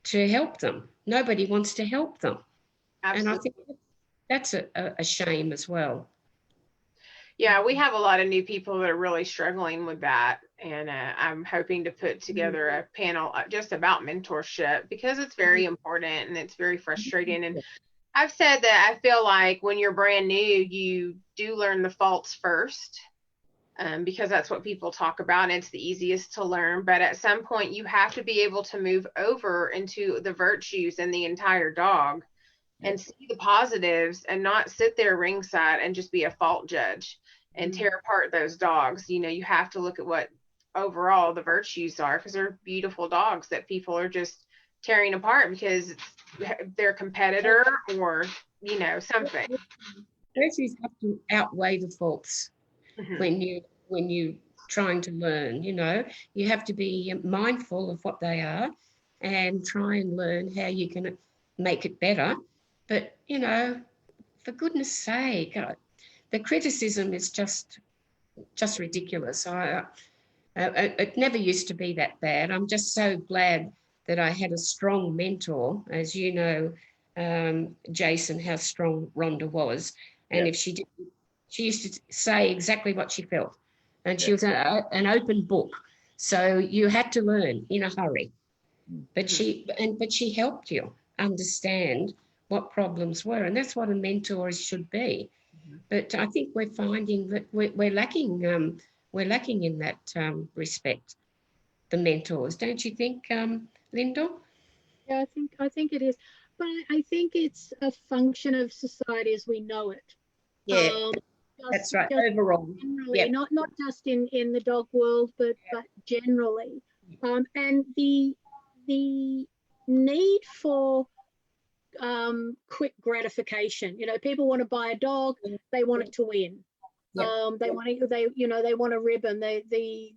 to help them. Nobody wants to help them. Absolutely. And I think that's a shame as well. Yeah, we have a lot of new people that are really struggling with that. And I'm hoping to put together a panel just about mentorship, because it's very important and it's very frustrating. And I've said that I feel like when you're brand new, you do learn the faults first, because that's what people talk about and it's the easiest to learn. But at some point, you have to be able to move over into the virtues in the entire dog and see the positives, and not sit there ringside and just be a fault judge and tear apart those dogs. You know, you have to look at what overall the virtues are, because they're beautiful dogs that people are just tearing apart because they're a competitor or, you know, something. Virtues have to outweigh the faults when you trying to learn. You know, you have to be mindful of what they are and try and learn how you can make it better. But, you know, for goodness sake, the criticism is just ridiculous. It never used to be that bad. I'm just so glad that I had a strong mentor, as you know, Jason, how strong Rhonda was. And if she didn't, she used to say exactly what she felt. And she was an open book. So you had to learn in a hurry. But she helped you understand what problems were. And that's what a mentor should be. But I think we're finding that we're lacking in that respect, the mentors, don't you think, Lyndall? Yeah, I think it is. but I think it's a function of society as we know it. Yeah, that's right. Overall, generally, yep. not just in the dog world, but generally, and the need for quick gratification. You know, people want to buy a dog, they want it to win. Yep. They want a ribbon. The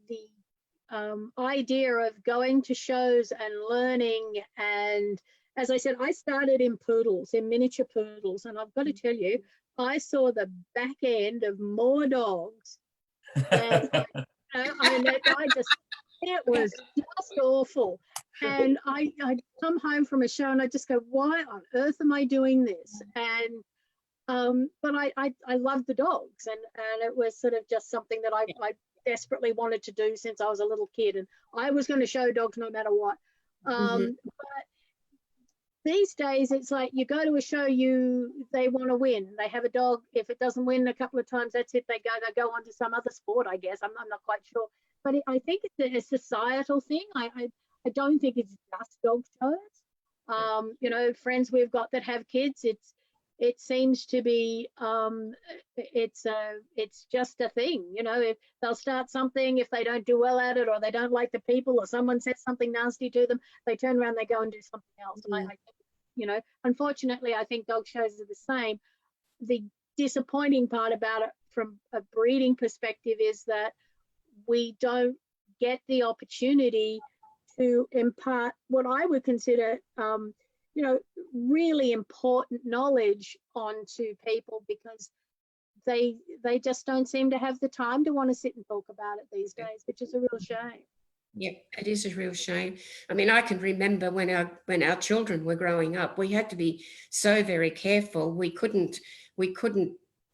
idea of going to shows and learning, and as I said, I started in poodles, in miniature poodles, and I've got to tell you, I saw the back end of more dogs than it was just awful. And I'd come home from a show and I just go, why on earth am I doing this? And but I loved the dogs, and it was sort of just something that I desperately wanted to do since I was a little kid, and I was going to show dogs no matter what. But these days it's like you go to a show, they want to win. They have a dog. If it doesn't win a couple of times, that's it. They go on to some other sport, I guess. I'm not quite sure, but I think it's a societal thing. I don't think it's just dog shows. You know, friends we've got that have kids, it seems to be it's just a thing. You know, if they'll start something, if they don't do well at it, or they don't like the people, or someone says something nasty to them, they turn around, they go and do something else. You know, unfortunately, I think dog shows are the same. The disappointing part about it from a breeding perspective is that we don't get the opportunity to impart what I would consider you know, really important knowledge onto people, because they just don't seem to have the time to want to sit and talk about it these days, which is a real shame. Yeah, it is a real shame. I mean, I can remember when our children were growing up, we had to be so very careful. We couldn't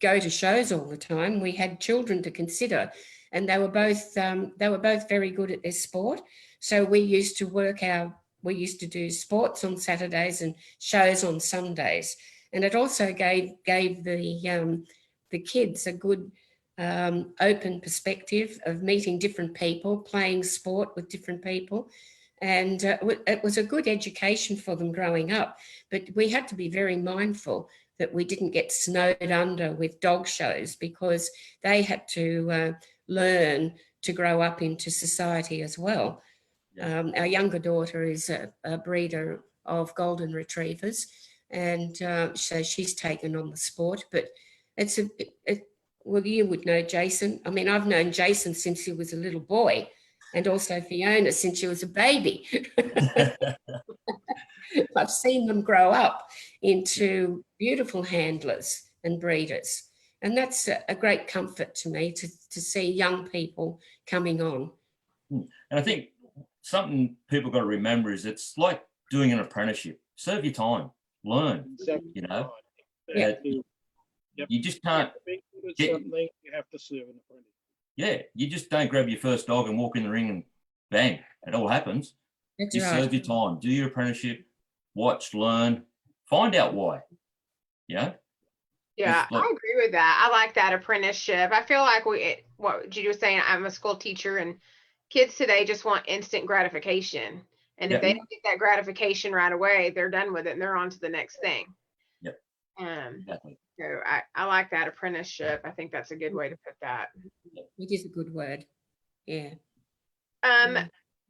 go to shows all the time. We had children to consider, and they were both very good at their sport. So we used to do sports on Saturdays and shows on Sundays, and it also gave the kids a good open perspective of meeting different people, playing sport with different people. And it was a good education for them growing up. But we had to be very mindful that we didn't get snowed under with dog shows, because they had to learn to grow up into society as well. Yeah. Our younger daughter is a breeder of golden retrievers, and so she's taken on the sport. But well, you would know Jason. I mean, I've known Jason since he was a little boy, and also Fiona since she was a baby. I've seen them grow up into beautiful handlers and breeders. And that's a great comfort to me to see young people coming on. And I think something people got to remember is it's like doing an apprenticeship. Serve your time, learn, exactly. You know. Yeah. You just can't something you have to serve an apprentice. Yeah, you just don't grab your first dog and walk in the ring and bang, it all happens. That's you right. serve your time, do your apprenticeship, watch, learn, find out why. Yeah. Yeah, I agree with that. I like that apprenticeship. I feel like what Judy was saying, I'm a school teacher, and kids today just want instant gratification. And if they don't get that gratification right away, they're done with it and they're on to the next thing. Yep. Exactly. So I like that apprenticeship. I think that's a good way to put that. It is a good word. Yeah.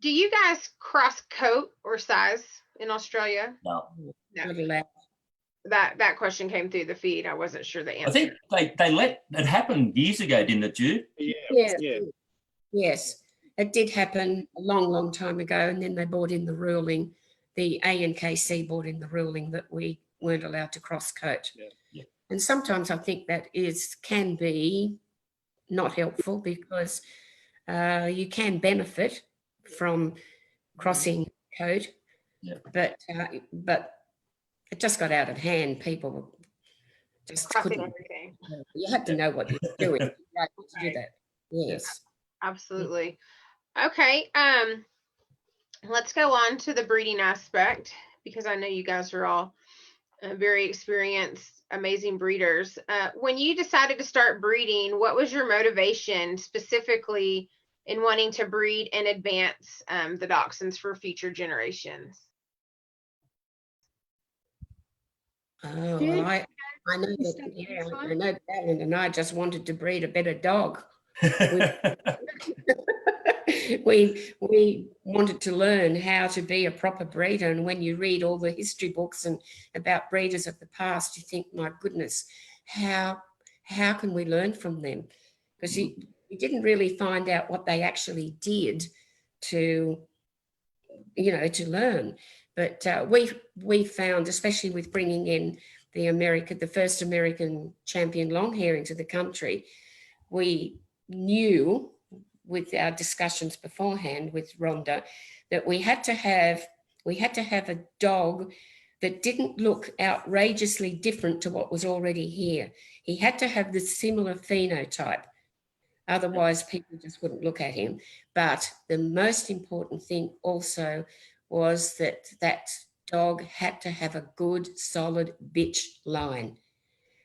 Do you guys cross coat or size in Australia? No. Not allowed. That question came through the feed. I wasn't sure the answer. I think they let it happen years ago, didn't it, Jude? Yes. It did happen a long, long time ago, and then they brought in the ruling. The ANKC brought in the ruling that we weren't allowed to cross coat. Yeah. And sometimes I think that can be not helpful, because you can benefit from crossing code, but it just got out of hand. People just crossing everything. You had to know what you were doing to do that. Yes, absolutely. Okay, let's go on to the breeding aspect, because I know you guys are all very experienced, amazing breeders. When you decided to start breeding, what was your motivation specifically in wanting to breed and advance the Dachshunds for future generations? Oh, Judy, well, I know you that, start yeah, next I one. know that Alan and I just wanted to breed a better dog. We wanted to learn how to be a proper breeder, and when you read all the history books and about breeders of the past, you think, my goodness, how can we learn from them? Because you didn't really find out what they actually did to to learn. But we found, especially with bringing in the first American champion long hair into the country, we knew with our discussions beforehand with Rhonda that we had to have a dog that didn't look outrageously different to what was already here. He had to have the similar phenotype. Otherwise, people just wouldn't look at him. But the most important thing also was that dog had to have a good, solid bitch line.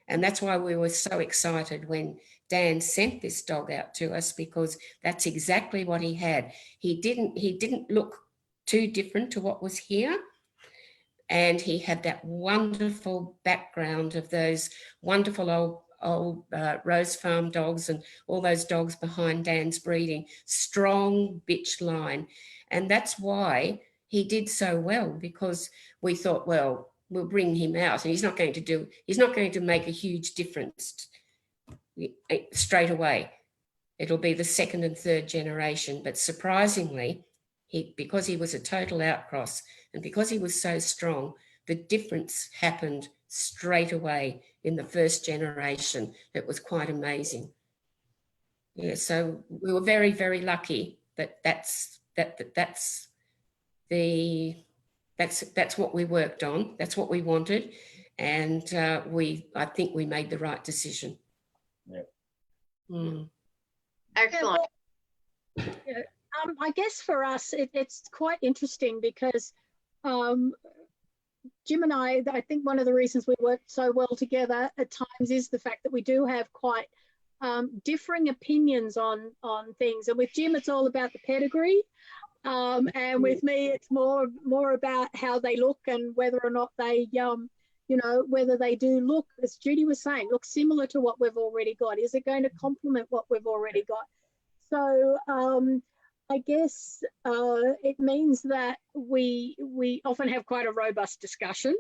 And that's why we were so excited when Dan sent this dog out to us, because that's exactly what he had. He didn't look too different to what was here. And he had that wonderful background of those wonderful old Rose Farm dogs and all those dogs behind Dan's breeding, strong bitch line. And that's why he did so well, because we thought, well, we'll bring him out and he's not going to make a huge difference straight away. It'll be the second and third generation. But surprisingly, because he was a total outcross and because he was so strong, the difference happened straight away in the first generation. It was quite amazing. Yeah, so we were very, very lucky that that's what we worked on. That's what we wanted, and I think we made the right decision. Yeah. Mm. Excellent. Yeah, I guess for us, it's quite interesting because Jim and I think one of the reasons we work so well together at times is the fact that we do have quite differing opinions on things. And with Jim, it's all about the pedigree. And with me, it's more about how they look and whether or not they, whether they do look, as Judy was saying, look similar to what we've already got. Is it going to complement what we've already got? So I guess it means that we often have quite a robust discussion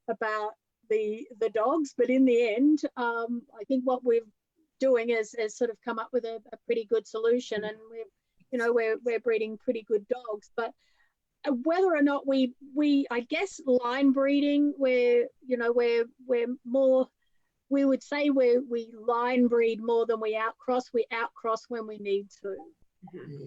about the dogs, but in the end, I think what we're doing is sort of come up with a pretty good solution, and we're breeding pretty good dogs. But whether or not we I guess line breeding, we're more, we would say we line breed more than we outcross. We outcross when we need to. Mm-hmm.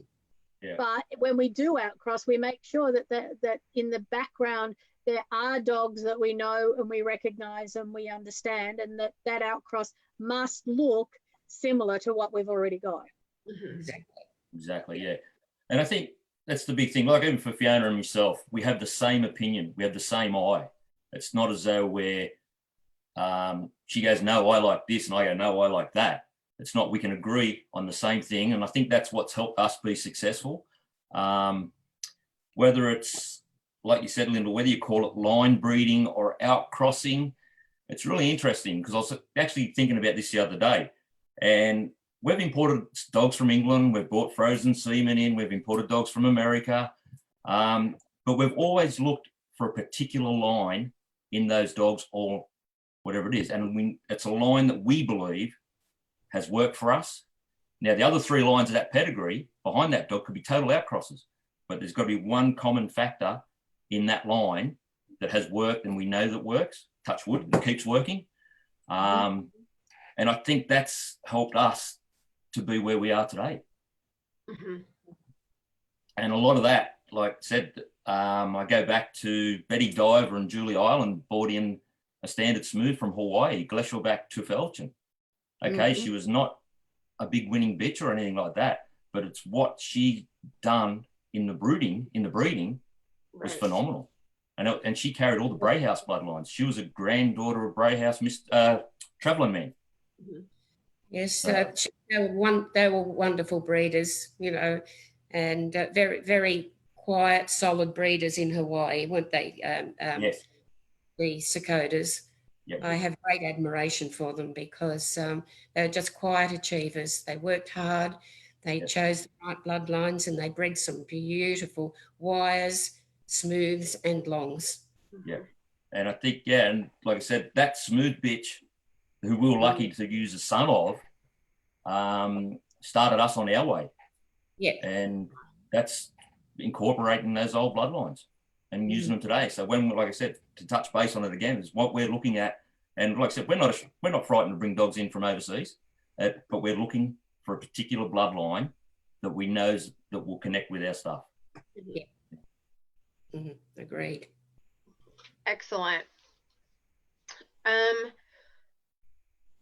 Yeah. But when we do outcross, we make sure that in the background there are dogs that we know and we recognize and we understand, and that outcross must look similar to what we've already got. Exactly, yeah. And I think that's the big thing. Like even for Fiona and myself, we have the same opinion. We have the same eye. It's not as though she goes, no, I like this, and I go, no, I like that. It's not, we can agree on the same thing. And I think that's what's helped us be successful. Whether it's, like you said, Linda, whether you call it line breeding or outcrossing, it's really interesting, because I was actually thinking about this the other day. And we've imported dogs from England. We've bought frozen semen in. We've imported dogs from America. But we've always looked for a particular line in those dogs, or whatever it is. And it's a line that we believe has worked for us. Now, the other three lines of that pedigree behind that dog could be total outcrosses, but there's got to be one common factor in that line that has worked, and we know that works, touch wood, and keeps working. And I think that's helped us to be where we are today. Mm-hmm. And a lot of that, like I said, I go back to Betty Diver and Julie Island bought in a standard smooth from Hawaii, Gletscherback Tufelchen. Okay, she was not a big winning bitch or anything like that, but it's what she done in the breeding was phenomenal. And she carried all the Bray House bloodlines. She was a granddaughter of Bray House, Travelling Man. Yes, they were wonderful breeders, and very, very quiet, solid breeders in Hawaii, weren't they? Yes. The Sakotas. I have great admiration for them because they're just quiet achievers. They worked hard, they chose the right bloodlines, and they bred some beautiful wires, smooths, and longs. Yeah. And I think, and like I said, that smooth bitch who we were lucky to use the son of started us on our way. Yeah. And that's incorporating those old bloodlines and using them today. So when, like I said, to touch base on it again, is what we're looking at. And like I said, we're not frightened to bring dogs in from overseas, but we're looking for a particular bloodline that we know that will connect with our stuff. Yeah. Agreed. Excellent.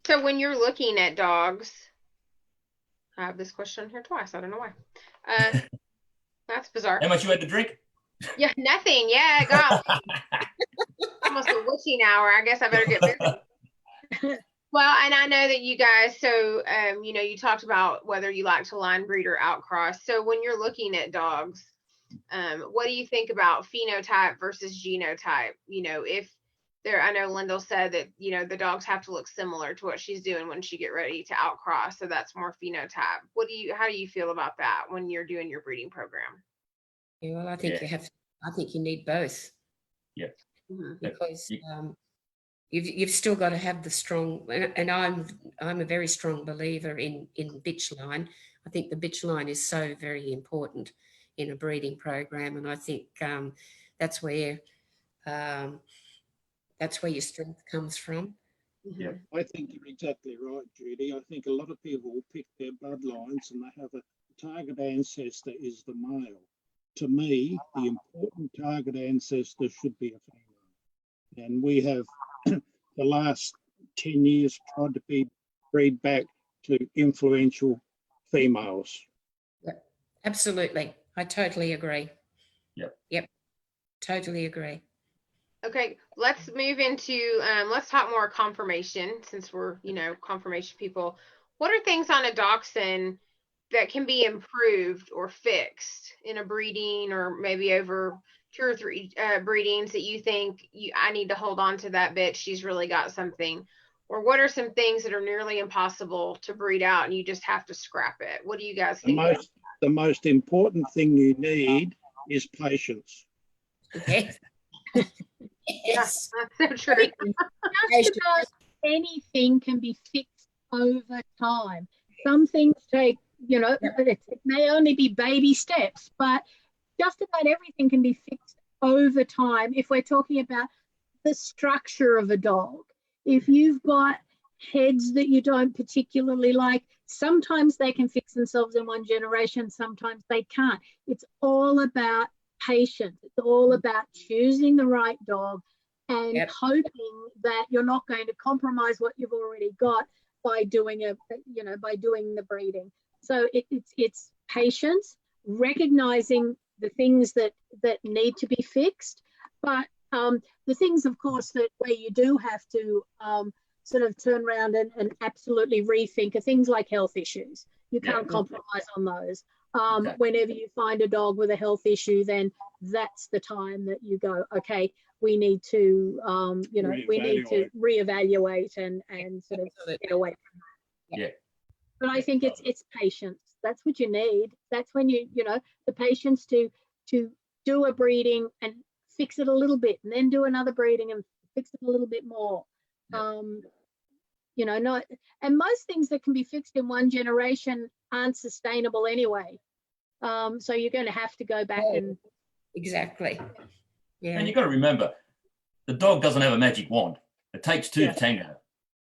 So when you're looking at dogs, I have this question here twice. I don't know why. That's bizarre. How much you had to drink? Yeah, nothing. Yeah, God. Almost a witching hour. I guess I better get busy. Well, and I know that you guys, so, you talked about whether you like to line breed or outcross. So when you're looking at dogs, what do you think about phenotype versus genotype? If I know Lyndall said that, the dogs have to look similar to what she's doing when she get ready to outcross. So that's more phenotype. How do you feel about that when you're doing your breeding program? Yeah, well, I think you need both. Yeah. Because you've still got to have the strong, and I'm a very strong believer in bitch line. I think the bitch line is so very important in a breeding program, and I think that's where your strength comes from. Yeah, I think you're exactly right, Judy. I think a lot of people will pick their bloodlines and they have a target ancestor is the male. To me, the important target ancestor should be a female. And we have, the last 10 years, tried to breed back to influential females. Yeah, absolutely. I totally agree. Yep. Totally agree. Okay, let's move into, let's talk more conformation since we're, conformation people. What are things on a dachshund that can be improved or fixed in a breeding or maybe over 2 or 3 breedings that you think I need to hold on to that bitch? She's really got something. Or what are some things that are nearly impossible to breed out and you just have to scrap it? What do you guys think? The most important thing you need is patience. Yes. Yes, that's so true. Just about anything can be fixed over time. Some things take, it may only be baby steps, but just about everything can be fixed over time. If we're talking about the structure of a dog, if you've got heads that you don't particularly like, sometimes they can fix themselves in one generation, sometimes they can't. It's all about patience. It's all about choosing the right dog and hoping that you're not going to compromise what you've already got by doing the breeding. So it's patience, recognizing the things that need to be fixed, but the things, of course, where you do have to sort of turn around and absolutely rethink are things like health issues. You can't compromise on those. Whenever you find a dog with a health issue, then that's the time that you go, okay, we need to, reevaluate and sort of get away from that. Yeah. But I think it's patience. That's what you need. That's when the patience to do a breeding and fix it a little bit, and then do another breeding and fix it a little bit more. And most things that can be fixed in one generation aren't sustainable anyway. So you're going to have to go back and exactly. Yeah. And you've got to remember, the dog doesn't have a magic wand. It takes 2 to tango.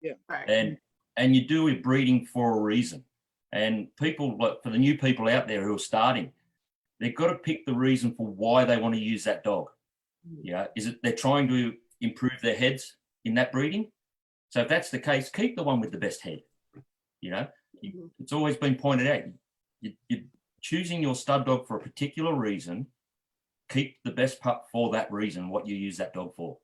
Yeah. Right. And you do it breeding for a reason. And people, for the new people out there who are starting, they've got to pick the reason for why they want to use that dog. Yeah, is it they're trying to improve their heads in that breeding? So if that's the case, keep the one with the best head. It's always been pointed out. You're choosing your stud dog for a particular reason. Keep the best pup for that reason, what you use that dog for.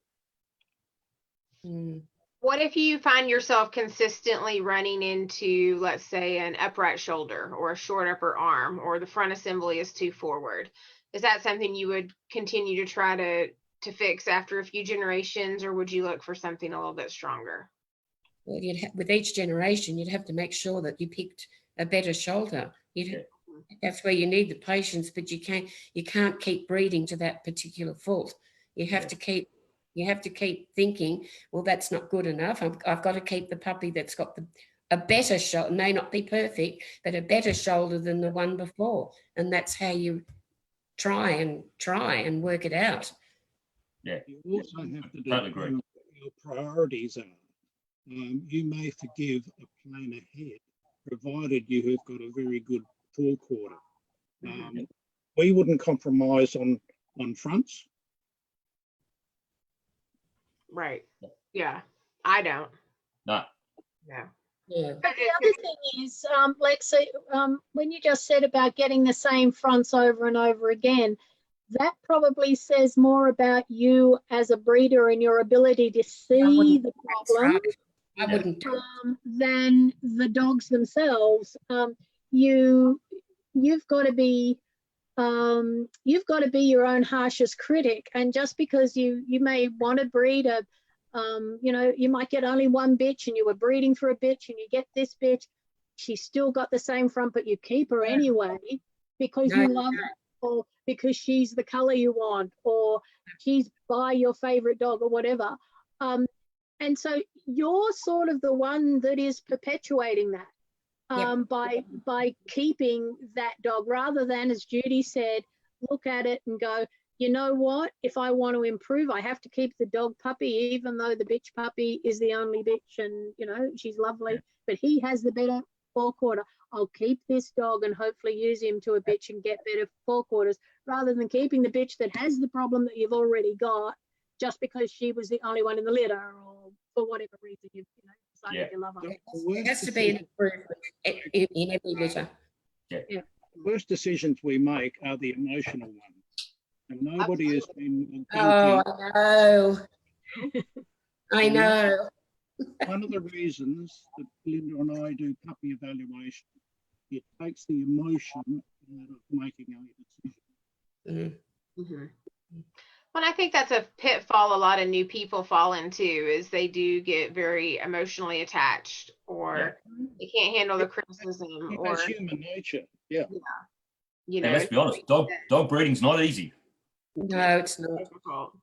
What if you find yourself consistently running into, let's say, an upright shoulder or a short upper arm, or the front assembly is too forward? Is that something you would continue to try to to fix after a few generations, or would you look for something a little bit stronger? Well, with each generation, you'd have to make sure that you picked a better shoulder. That's where you need the patience, but you can't keep breeding to that particular fault. You have to keep thinking, well, that's not good enough. I've got to keep the puppy that's got a better shoulder, may not be perfect, but a better shoulder than the one before. And that's how you try and work it out. Yeah. You also have to Totally determine agree. what your priorities are. You may forgive a plainer head, provided you have got a very good forequarter. We wouldn't compromise on fronts. Right. Yeah. I don't. No. Yeah. Yeah. But the other thing is, Lexi, when you just said about getting the same fronts over and over again, that probably says more about you as a breeder and your ability to see the problem. Right. I wouldn't do it. Than the dogs themselves. You've got to be your own harshest critic. And just because you may want to breed you might get only one bitch and you were breeding for a bitch and you get this bitch, she's still got the same front, but you keep her anyway because you love her, or because she's the color you want, or she's by your favorite dog or whatever. And so you're sort of the one that is perpetuating that by keeping that dog, rather than, as Judy said, look at it and go, you know what, if I want to improve, I have to keep the dog puppy, even though the bitch puppy is the only bitch and, she's lovely, but he has the better forequarter. I'll keep this dog and hopefully use him to a bitch and get better forequarters, rather than keeping the bitch that has the problem that you've already got just because she was the only one in the litter, or for whatever reason you decided to love her. It has to be an improvement in every litter. The worst decisions we make are the emotional ones. And nobody has been Oh, I know. I know. One of the reasons that Linda and I do puppy evaluation, it takes the emotion out of making a decision. Mm-hmm. Well, I think that's a pitfall a lot of new people fall into, is they do get very emotionally attached, or they can't handle the criticism. It's human nature. Yeah. Let's be honest, dog breeding's not easy. No, it's not.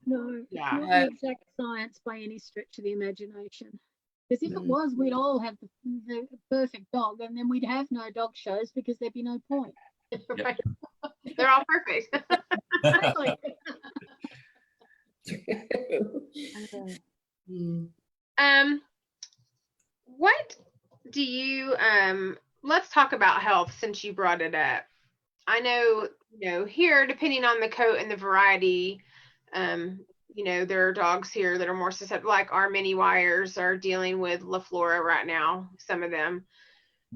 No, it's not the exact science by any stretch of the imagination. Because if it was, we'd all have the perfect dog, and then we'd have no dog shows because there'd be no point. Right. They're all perfect. What do you let's talk about health, since you brought it up. I know, here, depending on the coat and the variety, there are dogs here that are more susceptible, like our mini wires are dealing with La Flora right now, some of them.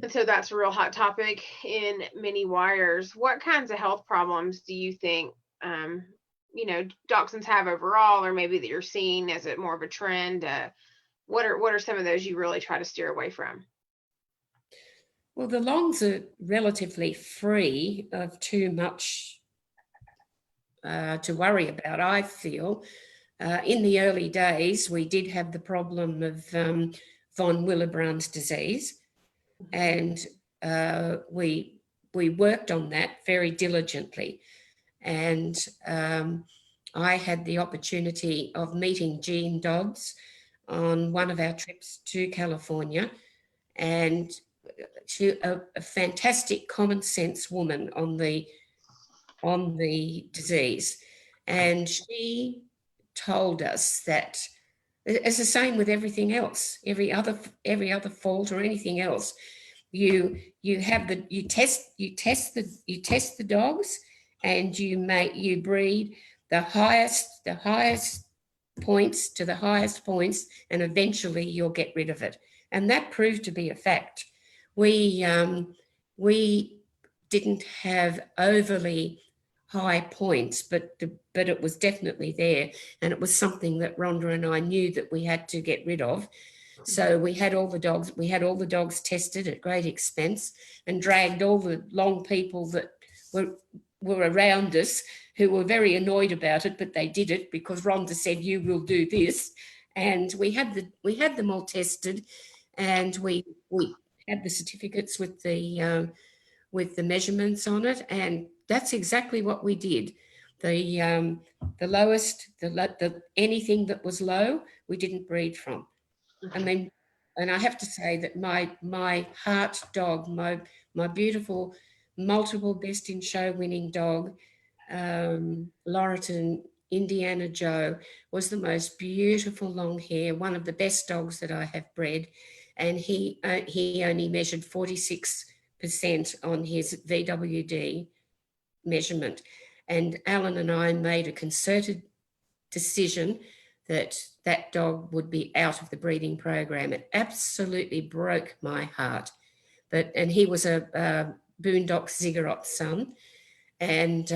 And so that's a real hot topic in mini wires. What kinds of health problems do you think, dachshunds have overall, or maybe that you're seeing as it more of a trend? What are some of those you really try to steer away from? Well, the longs are relatively free of too much to worry about, I feel. In the early days, we did have the problem of von Willebrand's disease, and we worked on that very diligently. And I had the opportunity of meeting Jean Dodds on one of our trips to California, and a fantastic common sense woman on the disease. And she told us that it's the same with everything else, every other fault or anything else. You test the dogs, and you breed the highest points to the highest points, and eventually you'll get rid of it. And that proved to be a fact. We didn't have overly high points, but it was definitely there, and it was something that Rhonda and I knew that we had to get rid of. So we had all the dogs tested at great expense, and dragged all the long people that were around us who were very annoyed about it, but they did it because Rhonda said, you will do this. And we had them all tested, and we had the certificates with the measurements on it, and that's exactly what we did. The lowest, anything that was low, we didn't breed from. I mean, and I have to say that my heart dog, my beautiful multiple best in show winning dog, Laurelton Indiana Joe, was the most beautiful long hair, one of the best dogs that I have bred, and he only measured 46% on his VWD measurement. And Alan and I made a concerted decision that that dog would be out of the breeding program. It absolutely broke my heart. And he was a Boondock Ziggurat son. And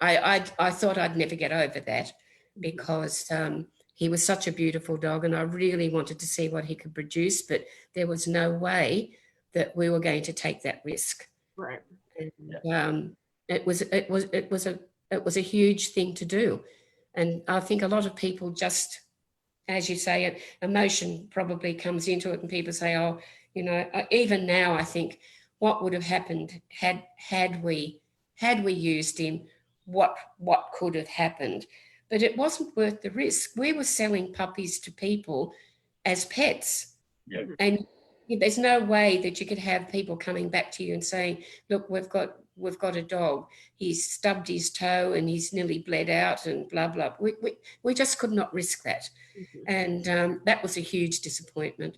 I thought I'd never get over that, because he was such a beautiful dog, and I really wanted to see what he could produce, but there was no way that we were going to take that risk. Right. And, it was a huge thing to do, and I think a lot of people just, as you say, emotion probably comes into it, and people say, oh, you know, even now I think, what would have happened had we used him? What could have happened? But it wasn't worth the risk. We were selling puppies to people as pets. Yeah. And there's no way that you could have people coming back to you and saying, look, we've got a dog. He's stubbed his toe and he's nearly bled out and blah, blah. We just could not risk that. And that was a huge disappointment.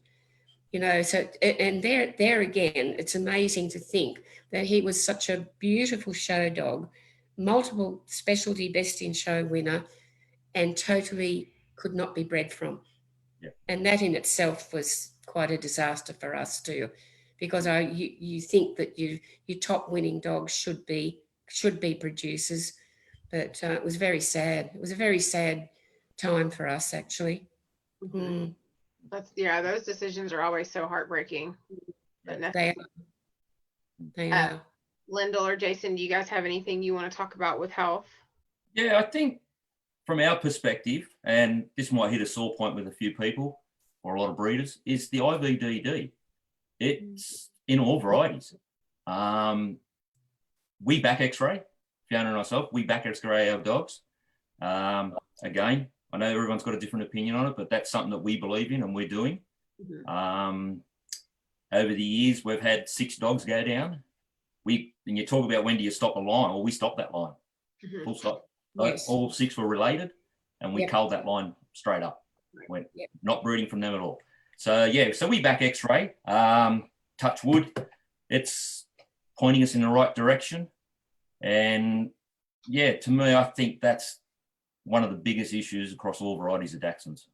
You know, so, and there again, it's amazing to think that he was such a beautiful show dog, multiple specialty best in show winner, and totally could not be bred from. Yeah. And that in itself was quite a disaster for us too, because you think that your top winning dogs should be producers, but it was very sad. It was a very sad time for us, actually. Mm. Those decisions are always so heartbreaking. But They are. Lyndall or Jason, do you guys have anything you want to talk about with health? Yeah, I think from our perspective, and this might hit a sore point with a few people or a lot of breeders, is the IVDD. It's in all varieties. We back X-ray, Fiona and myself, we back X-ray our dogs. Again, I know everyone's got a different opinion on it, but that's something that we believe in and we're doing. Over the years, we've had 6 dogs go down. And you talk about when do you stop a line? Well, we stopped that line. Full stop. Yes. All 6 were related, and we culled that line straight up. Went not breeding from them at all. So yeah, so we back X-ray. Touch wood, it's pointing us in the right direction. And yeah, to me, I think that's one of the biggest issues across all varieties of Dachshunds.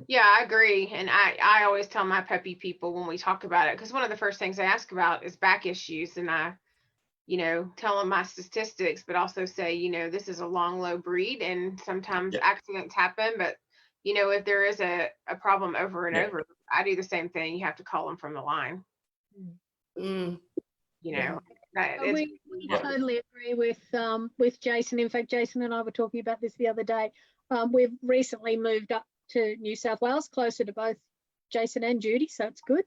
Yeah, I agree. And I always tell my puppy people when we talk about it, because one of the first things I ask about is back issues. And I, you know, tell them my statistics, but also say, you know, this is a long, low breed and sometimes accidents happen. But, you know, if there is a problem over and over, I do the same thing. You have to call them from the line. You know, we totally agree with Jason. In fact, Jason and I were talking about this the other day. We've recently moved up to New South Wales, closer to both Jason and Judy, so it's good.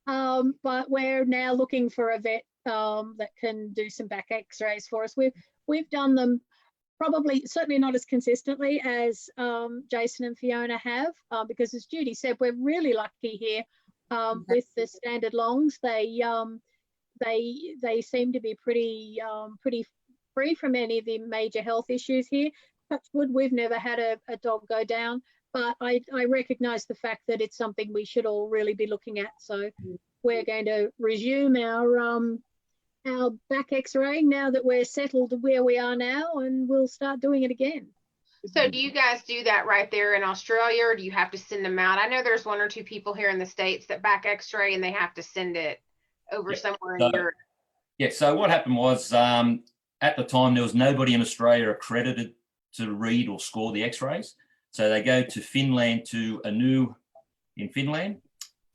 But we're now looking for a vet that can do some back X-rays for us. We've done them certainly not as consistently as Jason and Fiona have, because as Judy said, we're really lucky here with the standard longs. They seem to be pretty free from any of the major health issues here. Touch wood, we've never had a dog go down, but I recognise the fact that it's something we should all really be looking at. So we're going to resume our back X-ray now that we're settled where we are now, and we'll start doing it again. So do you guys do that right there in Australia, or do you have to send them out? I know there's 1 or 2 people here in the States that back X-ray and they have to send it over somewhere in Europe. Yeah, so what happened was at the time there was nobody in Australia accredited to read or score the X-rays. So they go to Finland, to Anu in Finland.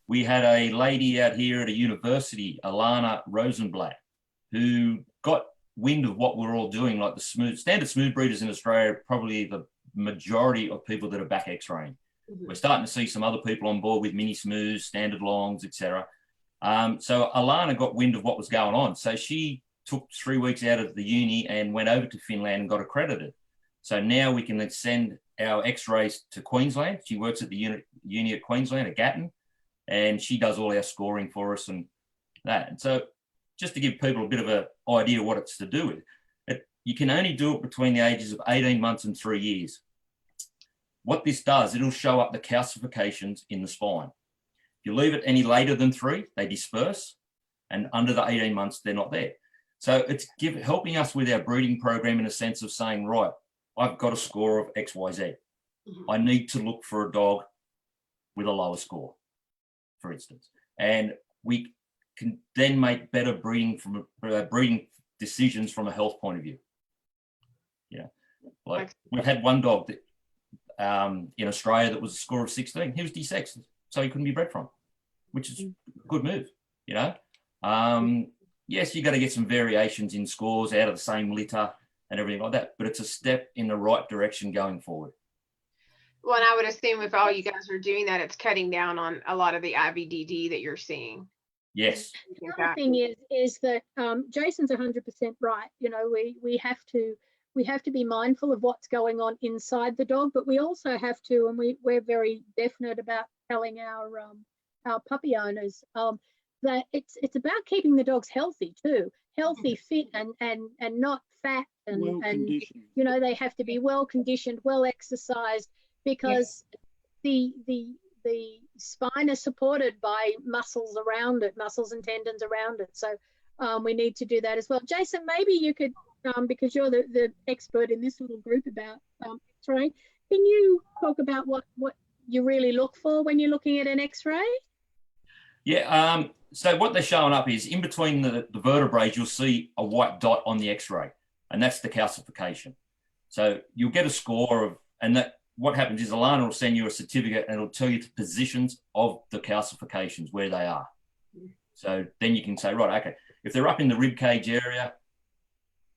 We had a lady out here at a university, Alana Rosenblatt, who got wind of what we're all doing, like the standard smooth breeders in Australia are probably the majority of people that are back x-raying. We're starting to see some other people on board with mini smooths, standard longs, etc. So Alana got wind of what was going on. So she took 3 weeks out of the uni and went over to Finland and got accredited. So now we can send our x-rays to Queensland. She works at the uni at Queensland, at Gatton, and she does all our scoring for us and that. And so just to give people a bit of an idea of what it's to do with, you can only do it between the ages of 18 months and 3 years. What this does, it'll show up the calcifications in the spine. If you leave it any later than 3, they disperse, and under the 18 months, they're not there. So it's helping us with our breeding program in a sense of saying, right, I've got a score of X, Y, Z. I need to look for a dog with a lower score, for instance. And we can then make better breeding decisions from a health point of view. Yeah, like we've had one dog that in Australia that was a score of 16. He was desexed, so he couldn't be bred from, which is a good move, you know. Yes, you got to get some variations in scores out of the same litter and everything like that, but it's a step in the right direction going forward. Well, and I would assume if all you guys are doing that, it's cutting down on a lot of the IVDD that you're seeing. Yes. The other thing is that Jason's 100% right. You know, we have to be mindful of what's going on inside the dog, but we also have to, and we're very definite about telling our puppy owners that it's about keeping the dogs healthy too, healthy, fit, and not fat, and you know, they have to be well conditioned, well exercised, because the spine is supported by muscles around it, muscles and tendons around it. So we need to do that as well. Jason, maybe you could, because you're the expert in this little group about X-ray, can you talk about what you really look for when you're looking at an X-ray? Yeah, so what they're showing up is in between the vertebrae, you'll see a white dot on the X-ray, and that's the calcification. So you'll get a score of, and that what happens is Alana will send you a certificate and it'll tell you the positions of the calcifications, where they are. So then you can say, right, okay, if they're up in the rib cage area,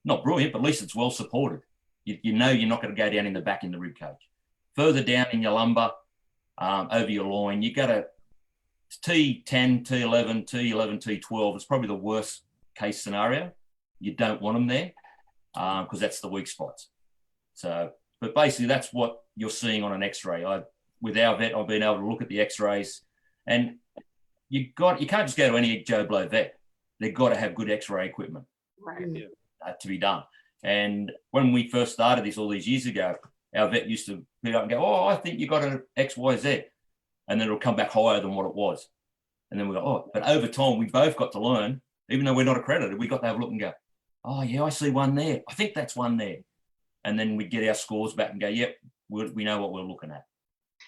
not brilliant, but at least it's well supported. You know you're not going to go down in the back in the rib cage. Further down in your lumbar, over your loin, you got to T10, T11, T11, T12 is probably the worst case scenario. You don't want them there because that's the weak spots. So, but basically that's what you're seeing on an X-ray. With our vet, I've been able to look at the X-rays, and you can't just go to any Joe Blow vet. They've got to have good X-ray equipment to be done. And when we first started this all these years ago, our vet used to pick up and go, "Oh, I think you got an X, Y, Z," and then it'll come back higher than what it was. And then we go, "Oh," but over time we both got to learn, even though we're not accredited, we got to have a look and go, "Oh yeah, I see one there. I think that's one there." And then we get our scores back and go, "Yep, we know what we're looking at."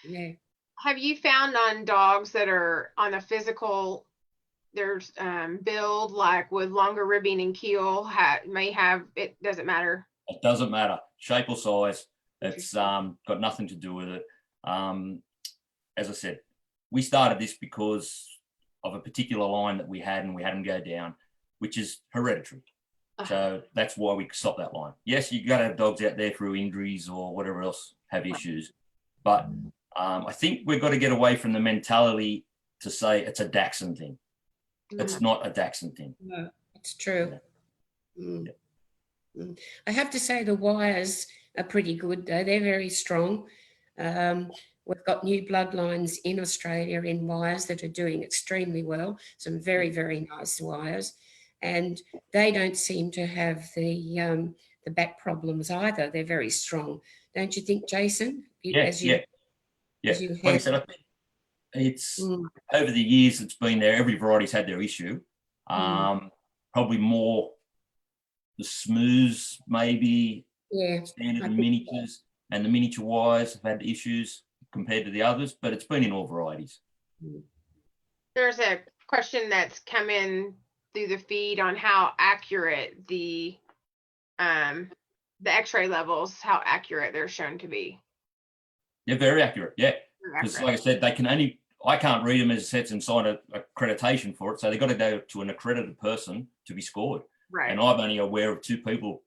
Yeah. Have you found on dogs that are on a physical, there's build, like with longer ribbing and keel, may have, it doesn't matter? It doesn't matter, shape or size. It's got nothing to do with it. As I said, we started this because of a particular line that we had, and we had them go down, which is hereditary. So that's why we stopped that line. Yes, you got to have dogs out there through injuries or whatever else have issues, but I think we've got to get away from the mentality to say it's a Dachshund thing. It's not a Dachshund thing. No, it's true. I have to say the wires are pretty good though. They're very strong. We've got new bloodlines in Australia in wires that are doing extremely well. Some very, very nice wires. And they don't seem to have the back problems either. They're very strong. Don't you think, Jason? Yes. As you Like have, I said, I think it's over the years it's been there. Every variety's had their issue. Probably more the smooths, maybe standard and miniatures, and the miniature wires have had issues compared to the others, but it's been in all varieties. There's a question that's come in through the feed on how accurate the X-ray levels, how accurate they're shown to be. They're very accurate, because like I said, I can't read them as sets and sign an accreditation for it, so they've got to go to an accredited person to be scored. Right. And I'm only aware of 2 people,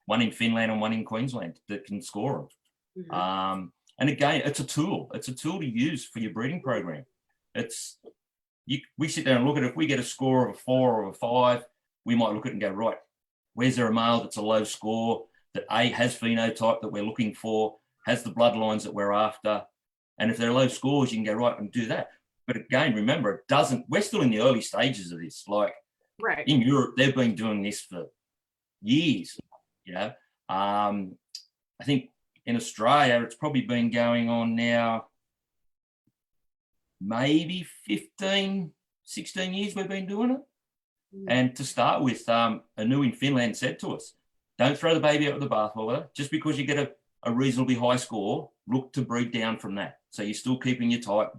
one in Finland and one in Queensland, that can score them. Mhm. And again, it's a tool. It's a tool to use for your breeding program. We sit there and look at it. If we get a score of a 4 or a 5, we might look at it and go, right, where's there a male that's a low score that A, has phenotype that we're looking for, has the bloodlines that we're after. And if they're low scores, you can go right and do that. But again, remember, we're still in the early stages of this. Like Right. in Europe, they've been doing this for years, you know. I think in Australia, it's probably been going on now, maybe 15, 16 years we've been doing it. And to start with, Anu in Finland said to us, don't throw the baby out with the bathwater. Just because you get a reasonably high score, look to breed down from that. So you're still keeping your type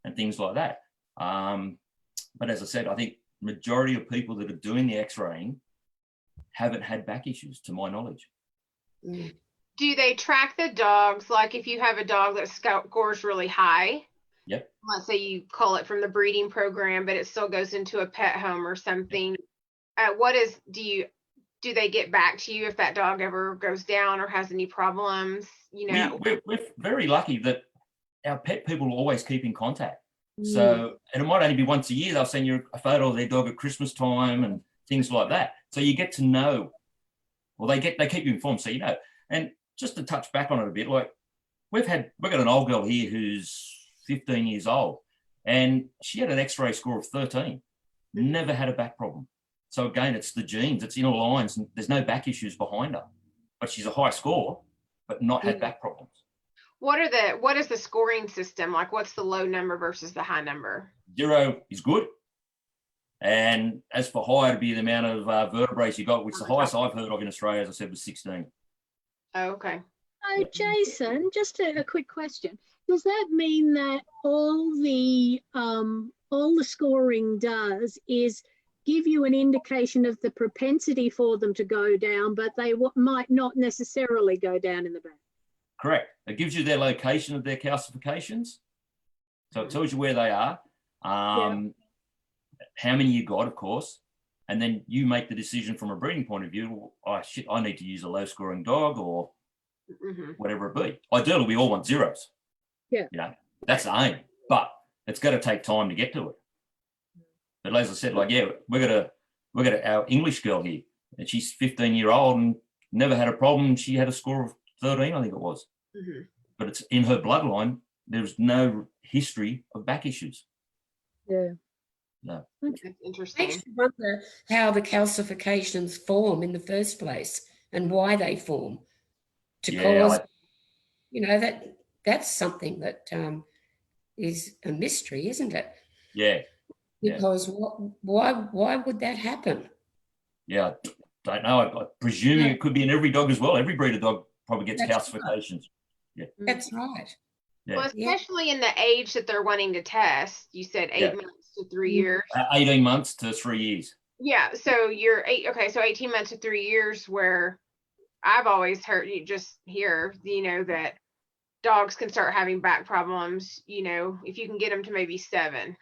and things like that. But as I said, I think majority of people that are doing the x-raying haven't had back issues, to my knowledge. Do they track the dogs? Like if you have a dog that scores really high, Yep. let's say you call it from the breeding program, but it still goes into a pet home or something. Do they get back to you if that dog ever goes down or has any problems? You know, we're very lucky that our pet people will always keep in contact. So, and it might only be once a year, they'll send you a photo of their dog at Christmas time and things like that. So you get to know, well, they keep you informed, so you know. And just to touch back on it a bit, like we've got an old girl here who's 15 years old, and she had an x-ray score of 13, never had a back problem. So again, it's the genes, it's inner lines, and there's no back issues behind her, but she's a high score, but not had back problems. what is the scoring system? Like what's the low number versus the high number? 0 is good. And as for high, to be the amount of vertebrae you got, which the highest I've heard of in Australia, as I said, was 16. Oh, okay. So Jason, just a quick question. Does that mean that all the scoring does is give you an indication of the propensity for them to go down, but they might not necessarily go down in the back? Correct. It gives you their location of their calcifications. So it tells you where they are, how many you got, of course, and then you make the decision from a breeding point of view, oh, shit, I need to use a low-scoring dog or whatever it be. Ideally, we all want 0s. Yeah. You know, that's the aim, but it's got to take time to get to it. But as I said, like, yeah, we got our English girl here, and she's 15-year-old and never had a problem. She had a score of 13, I think it was. But it's in her bloodline. There's no history of back issues. Yeah. No. That's interesting. Makes you wonder how the calcifications form in the first place and why they form cause, that's something that is a mystery, isn't it? Yeah. Because why would that happen? Yeah, I don't know. I presume it could be in every dog as well. Every breed of dog probably gets That's calcifications. Yeah. That's right. Yeah. Well, especially in the age that they're wanting to test. You said 8 months to 3 years. 18 months to 3 years. Yeah, so you're 18 months to 3 years, where I've always heard that dogs can start having back problems, if you can get them to maybe 7.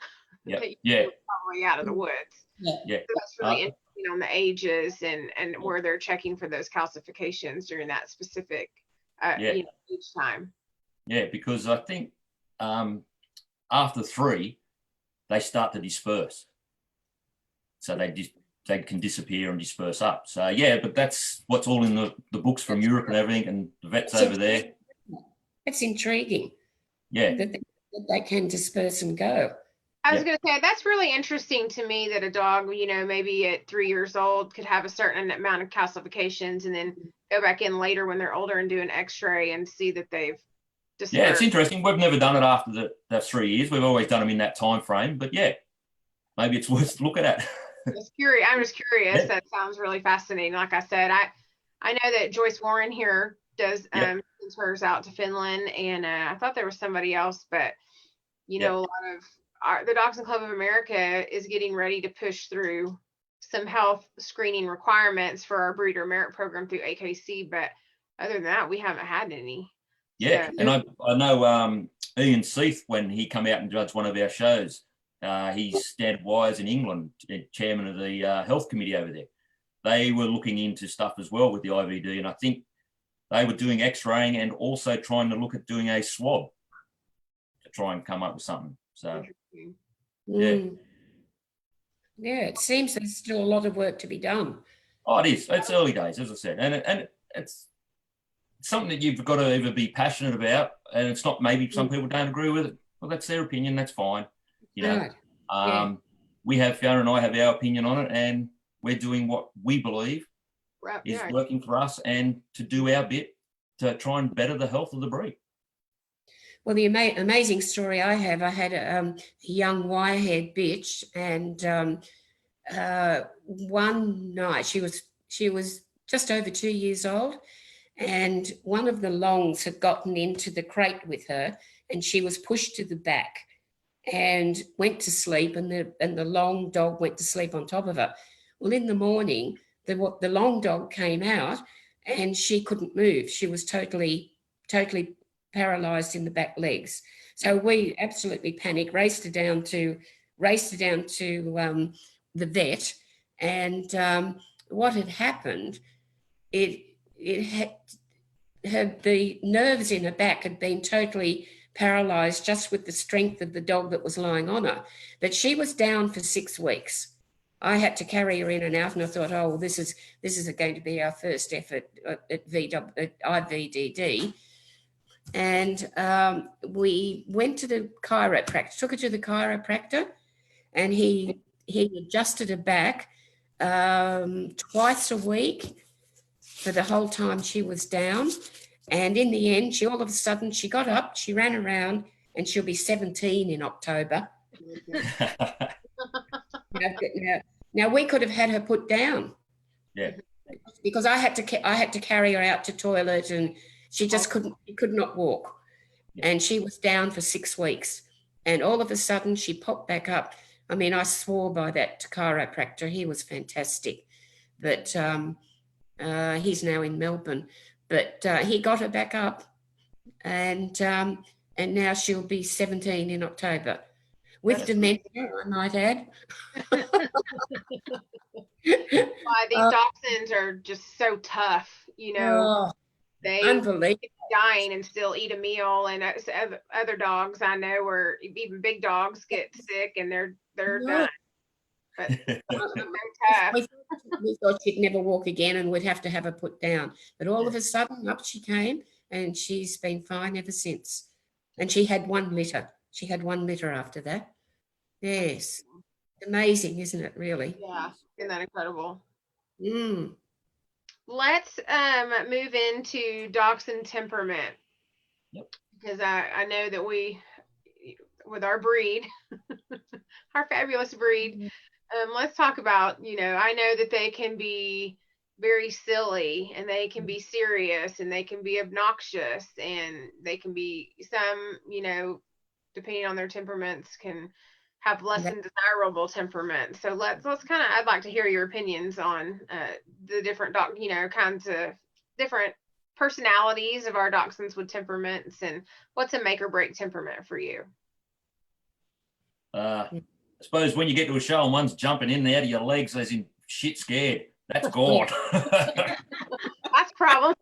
Yeah. Probably out of the woods. Yeah. So that's really interesting on the ages and where they're checking for those calcifications during that specific age time. Yeah, because I think after 3, they start to disperse. So they can disappear and disperse up. So yeah, but that's what's all in the books from Europe and everything, and the vets over there. It's intriguing. Yeah. That they can disperse and go. I was going to say, that's really interesting to me that a dog, maybe at 3 years old could have a certain amount of calcifications and then go back in later when they're older and do an x-ray and see that they've dispersed. Yeah, it's interesting. We've never done it after the 3 years. We've always done them in that time frame. But yeah, maybe it's worth looking at. I'm just curious. Yeah. That sounds really fascinating. Like I said, I know that Joyce Warren here does sends hers out to Finland, and I thought there was somebody else, but a lot of the Dachshund Club of America is getting ready to push through some health screening requirements for our breeder merit program through AKC, but other than that, we haven't had any. Yeah, So. and I know Ian Seath, when he come out and judged one of our shows, he's Standard Wires in England, chairman of the health committee over there. they were looking into stuff as well with the IVD, and I think they were doing X-raying and also trying to look at doing a swab to try and come up with something. So, yeah. Yeah, it seems there's still a lot of work to be done. Oh, it is. It's early days, as I said, and it's something that you've got to either be passionate about, and it's not. Maybe some people don't agree with it. Well, that's their opinion. That's fine. You know, Right. we have Fiona and I have our opinion on it, and we're doing what we believe is working for us, and to do our bit to try and better the health of the breed. Well, the amazing story I had a young wire-haired bitch, and one night she was just over 2 years old, and one of the longs had gotten into the crate with her, and she was pushed to the back and went to sleep, and the long dog went to sleep on top of her. Well, in the morning, the long dog came out, and she couldn't move. She was totally paralyzed in the back legs. So we absolutely panicked, raced her down to the vet, and what had happened, it had the nerves in her back had been totally paralyzed just with the strength of the dog that was lying on her. But she was down for 6 weeks. I had to carry her in and out, and I thought, oh, well, this is going to be our first effort at IVDD. And we went to the chiropractor, took her to the chiropractor, and he adjusted her back twice a week for the whole time she was down. And in the end, all of a sudden, she got up, she ran around, and she'll be 17 in October. Now we could have had her put down. Yeah. Because I had to carry her out to toilet, and she just could not walk. Yeah. And she was down for 6 weeks. And all of a sudden she popped back up. I mean, I swore by that chiropractor. He was fantastic. But he's now in Melbourne. But he got her back up, and now she'll be 17 in October. With dementia, I might add. Why these dachshunds are just so tough, you know. They unbelievable. Dying and still eat a meal, and other dogs I know, or even big dogs, get sick and they're done. But tough. We thought she'd never walk again, and we'd have to have her put down. But all of a sudden, up she came, and she's been fine ever since. And she had 1 litter. She had 1 litter after that. Yes. Amazing, isn't it, really? Yeah. Isn't that incredible? Mm. Let's move into dachshund temperament. Yep. Because I know that we, with our breed, our fabulous breed, let's talk about, I know that they can be very silly, and they can be serious, and they can be obnoxious, and they can be some, depending on their temperaments, can have less than desirable temperament. So let's kind of, I'd like to hear your opinions on the different kinds of different personalities of our dachshunds with temperaments, and what's a make or break temperament for you? I suppose when you get to a show and one's jumping in and out of your legs as in shit scared, that's God. That's a problem.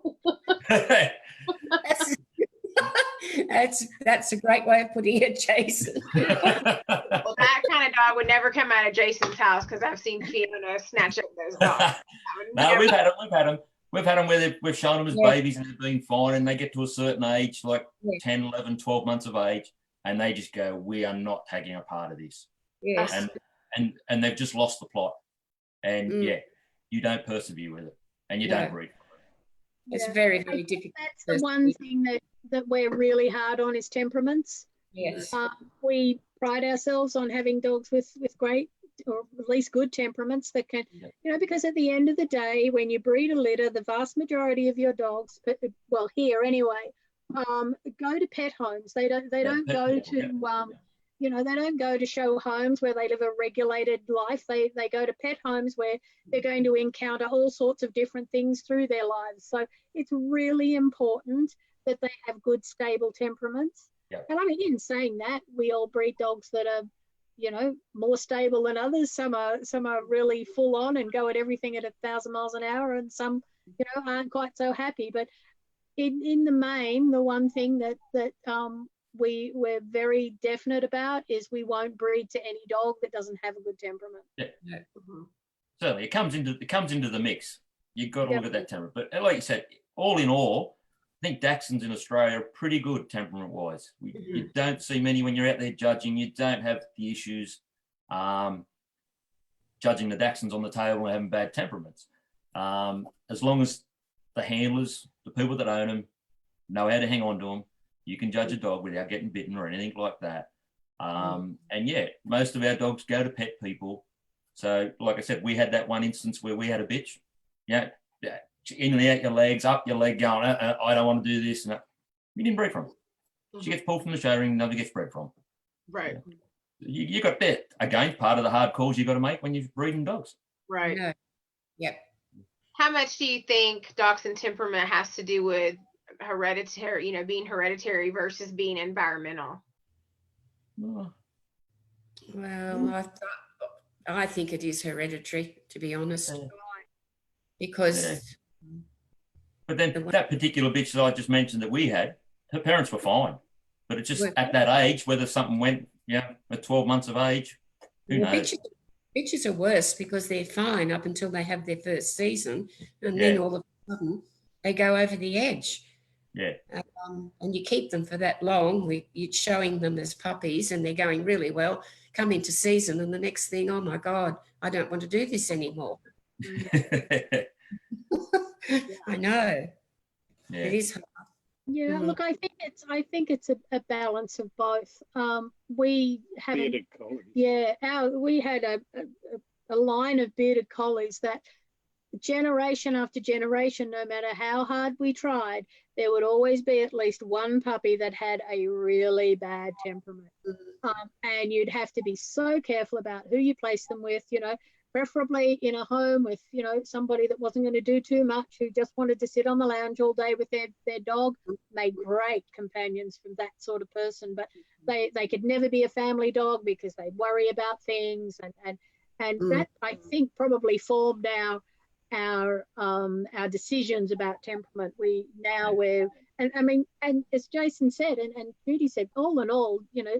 That's a great way of putting it, Jason. Well, that kind of dog would never come out of Jason's house, because I've seen Fiona snatch up those dogs. No, we've had them. We've had them where we've shown them as babies and they've been fine, and they get to a certain age, like 10, 11, 12 months of age, and they just go, we are not taking a part of this. Yes. And they've just lost the plot. And you don't persevere with it, and you don't breed. It's very, very difficult. That's the one thing that we're really hard on, is temperaments. Yes. We pride ourselves on having dogs with great, or at least good temperaments that can, because at the end of the day, when you breed a litter, the vast majority of your dogs, well, here anyway, go to pet homes. They don't go to they don't go to show homes where they live a regulated life. They go to pet homes where they're going to encounter all sorts of different things through their lives. So it's really important that they have good, stable temperaments. And I mean, in saying that, we all breed dogs that are, you know, more stable than others. Some are really full on and go at everything at 1,000 miles an hour, and some, you know, aren't quite so happy. But in the main, the one thing that we're very definite about is we won't breed to any dog that doesn't have a good temperament. Yeah. Certainly, it comes into the mix. You've got to look at that temperament. But like you said, all in all, I think Dachshunds in Australia are pretty good temperament-wise. You don't see many when you're out there judging. You don't have the issues judging the Dachshunds on the table and having bad temperaments. As long as the handlers, the people that own them, know how to hang on to them, you can judge a dog without getting bitten or anything like that. And yeah, most of our dogs go to pet people. So, like I said, we had that one instance where we had a bitch. Yeah, in and out your legs, up your leg, going, I don't want to do this. And you didn't breed from her. She gets pulled from the show ring, nobody gets bred from. Right. You got that. Again, part of the hard calls you got to make when you're breeding dogs. Right. No. Yep. How much do you think dachshund temperament has to do with hereditary, you know, being hereditary versus being environmental? Oh. Well, I think it is hereditary, to be honest, because. But then that particular bitch that I just mentioned that we had, her parents were fine, but it's just at that age, whether something went, at 12 months of age, who knows? Bitches are worse because they're fine up until they have their first season, and then all of a sudden they go over the edge. Yeah. And you keep them for that long. You're showing them as puppies, and they're going really well. Come into season, and the next thing, oh my God, I don't want to do this anymore. I know. Yeah. It is hard. Yeah, look, I think it's a balance of both. We haven't. Bearded collies. Yeah, we had a line of bearded collies that generation after generation, no matter how hard we tried, there would always be at least one puppy that had a really bad temperament. And you'd have to be so careful about who you place them with, you know, preferably in a home with, you know, somebody that wasn't going to do too much, who just wanted to sit on the lounge all day with their dog. Made great companions from that sort of person, but they could never be a family dog because they'd worry about things, and that, I think, probably formed our decisions about temperament. And as Jason said, and Judy said, all in all, you know,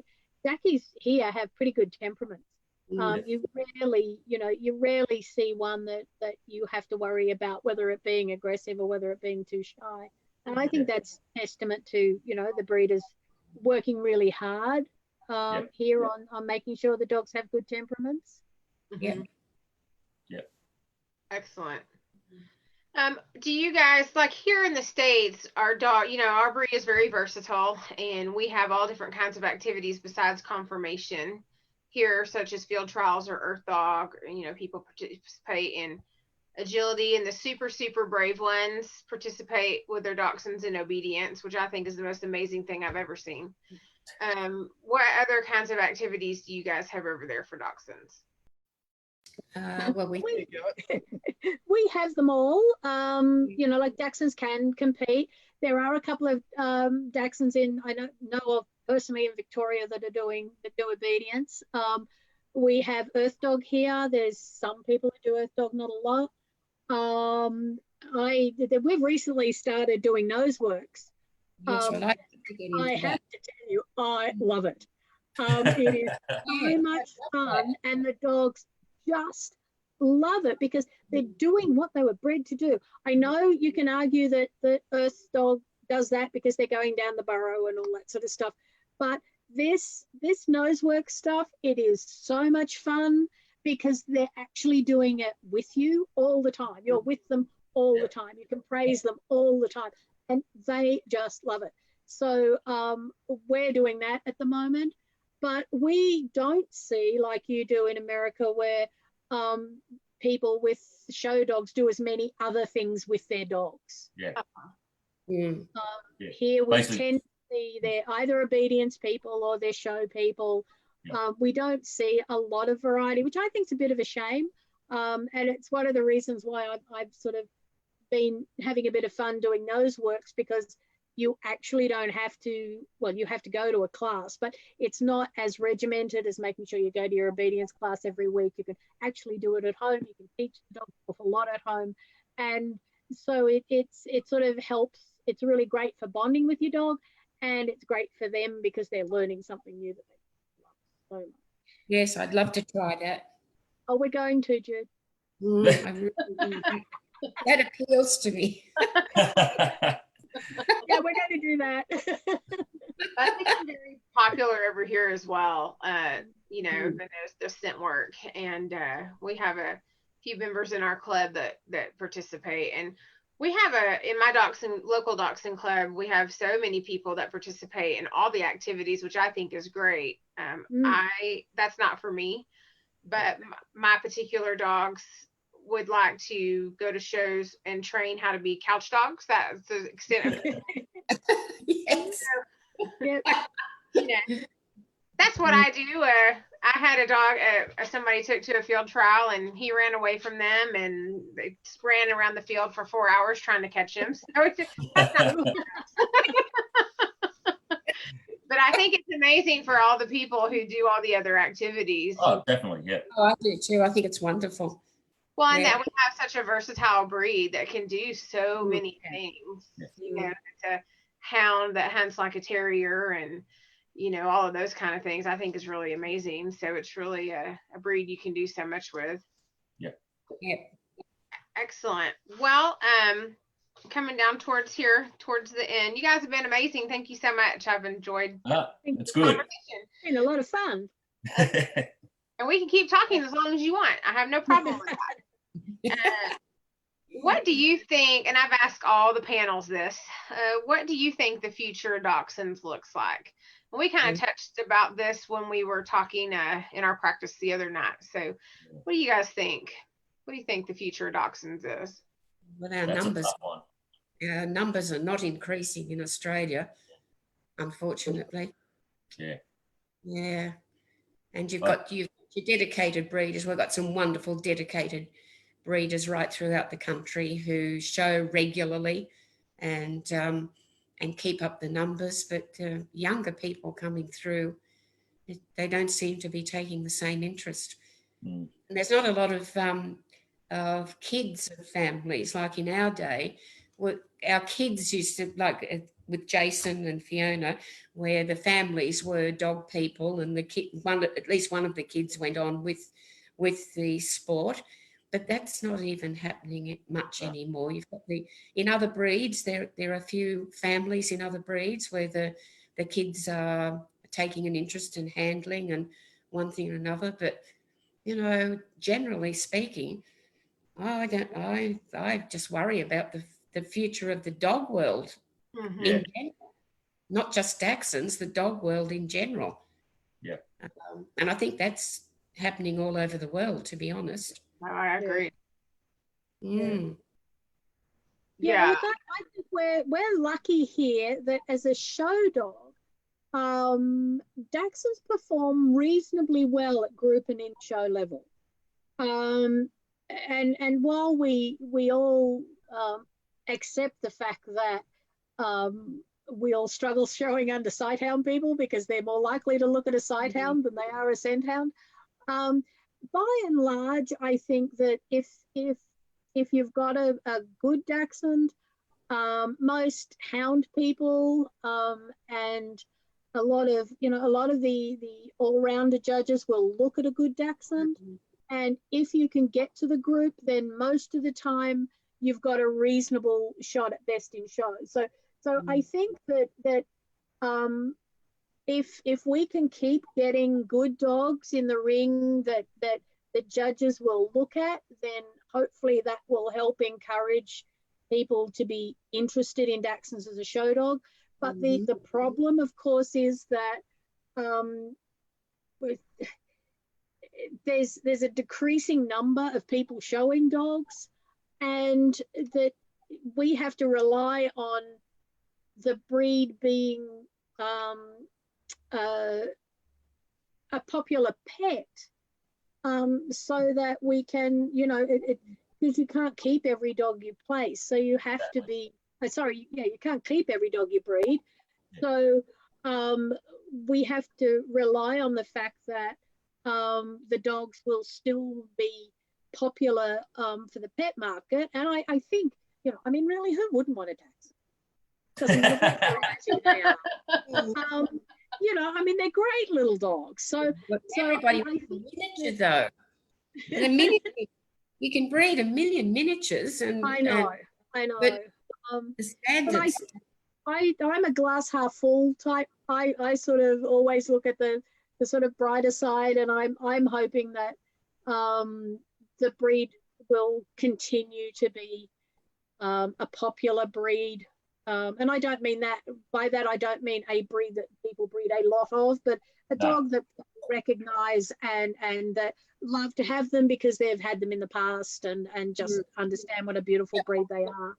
Dackies here have pretty good temperaments. You rarely see one that you have to worry about whether it being aggressive or whether it being too shy. And I think that's testament to, you know, the breeders working really hard here on making sure the dogs have good temperaments. Yeah. Yeah. Excellent. Do you guys, like here in the States, our dog, you know, our breed is very versatile, and we have all different kinds of activities besides conformation here, such as field trials or earth dog. You know, people participate in agility, and the super brave ones participate with their dachshunds in obedience, which I think is the most amazing thing I've ever seen. What other kinds of activities do you guys have over there for dachshunds? Well, we have them all. You know, like Dachshunds can compete. There are a couple of Dachshunds I know of personally in Victoria that do obedience. We have Earth Dog here. There's some people who do Earth Dog, not a lot. We've recently started doing nose works. yes, I have to tell you, I love it. It is so much fun, and the dogs just love it because they're doing what they were bred to do. I know you can argue that the Earth Dog does that because they're going down the burrow and all that sort of stuff, but this nose work stuff, it is so much fun because they're actually doing it with you all the time. You're with them all the time. You can praise them all the time, and they just love it. So we're doing that at the moment, but we don't see, like you do in America, where people with show dogs do as many other things with their dogs. Yeah. Here we tend to see they're either obedience people or they're show people. We don't see a lot of variety, which I think is a bit of a shame. And it's one of the reasons why I've sort of been having a bit of fun doing nose works, because you actually don't have to, well, you have to go to a class, but it's not as regimented as making sure you go to your obedience class every week. You can actually do it at home. You can teach the dog a lot at home. And so it sort of helps. It's really great for bonding with your dog, and it's great for them because they're learning something new that they love so much. Yes, I'd love to try that. Oh, we're going to, Jude. I really, that appeals to me. Yeah, we're going to do that. I think it's very popular over here as well. You know, the scent work, and we have a few members in our club that participate, and we have in my local Dachshund club, we have so many people that participate in all the activities, which I think is great. That's not for me, but my particular dogs would like to go to shows and train how to be couch dogs. That's the extent of it. Yes. Yep. You know, that's what I do. I had a dog somebody took to a field trial, and he ran away from them, and they ran around the field for 4 hours trying to catch him. So that's not but I think it's amazing for all the people who do all the other activities. Oh, definitely, yeah. Oh, I do too. I think it's wonderful. Well, and that we have such a versatile breed that can do so many things. Yes. You know, it's a hound that hunts like a terrier, and you know, all of those kind of things I think is really amazing. So it's really a breed you can do so much with. Yeah. Yeah. Excellent. Well, coming down towards the end, you guys have been amazing. Thank you so much. I've enjoyed it's good. It's been a lot of fun. And we can keep talking as long as you want. I have no problem with that. What do you think, and I've asked all the panels this, what do you think the future of Dachshunds looks like? We kind of touched about this when we were talking in our practice the other night. So what do you guys think? What do you think the future of Dachshunds is? Well, our numbers are not increasing in Australia, unfortunately. Yeah. Yeah. And you've got your dedicated breeders. We've got some wonderful dedicated breeders right throughout the country who show regularly and keep up the numbers. But younger people coming through, they don't seem to be taking the same interest. And there's not a lot of kids and families like in our day. Our kids used to, like with Jason and Fiona, where the families were dog people, and at least one of the kids went on with the sport. But that's not even happening much anymore. You've got in other breeds, there are a few families in other breeds where the kids are taking an interest in handling and one thing or another. But you know, generally speaking, I just worry about the future of the dog world in general, not just Dachshunds, the dog world in general. Yeah. And I think that's happening all over the world, to be honest. I agree. Mm. Yeah, look, I think we're lucky here that as a show dog, Dachshunds perform reasonably well at group and in show level. And while we all accept the fact that we all struggle showing under sighthound people because they're more likely to look at a sighthound than they are a scent hound, by and large, I think that if you've got a good Dachshund, most hound people and a lot of the all-rounder judges will look at a good Dachshund. And if you can get to the group, then most of the time you've got a reasonable shot at best in show. So I think that if we can keep getting good dogs in the ring that judges will look at, then hopefully that will help encourage people to be interested in Dachshunds as a show dog. But the problem, of course, is that there's a decreasing number of people showing dogs, and that we have to rely on the breed being a popular pet, so that we can, because you can't keep every dog you place, so you have to be sorry, yeah, you can't keep every dog you breed. So we have to rely on the fact that the dogs will still be popular for the pet market. And I think, you know, I mean, really, who wouldn't want a Dachshund? Doesn't matter what variety they are. You know, I mean, they're great little dogs. So, everybody wants a miniature, though. And a miniature, you can breed a million miniatures, and I know. But the standards. I'm a glass half full type. I sort of always look at the sort of brighter side, and I'm hoping that the breed will continue to be a popular breed. And I don't mean that, by that I don't mean a breed that people breed a lot of, but a dog that recognize and that love to have them because they've had them in the past and just understand what a beautiful breed they are.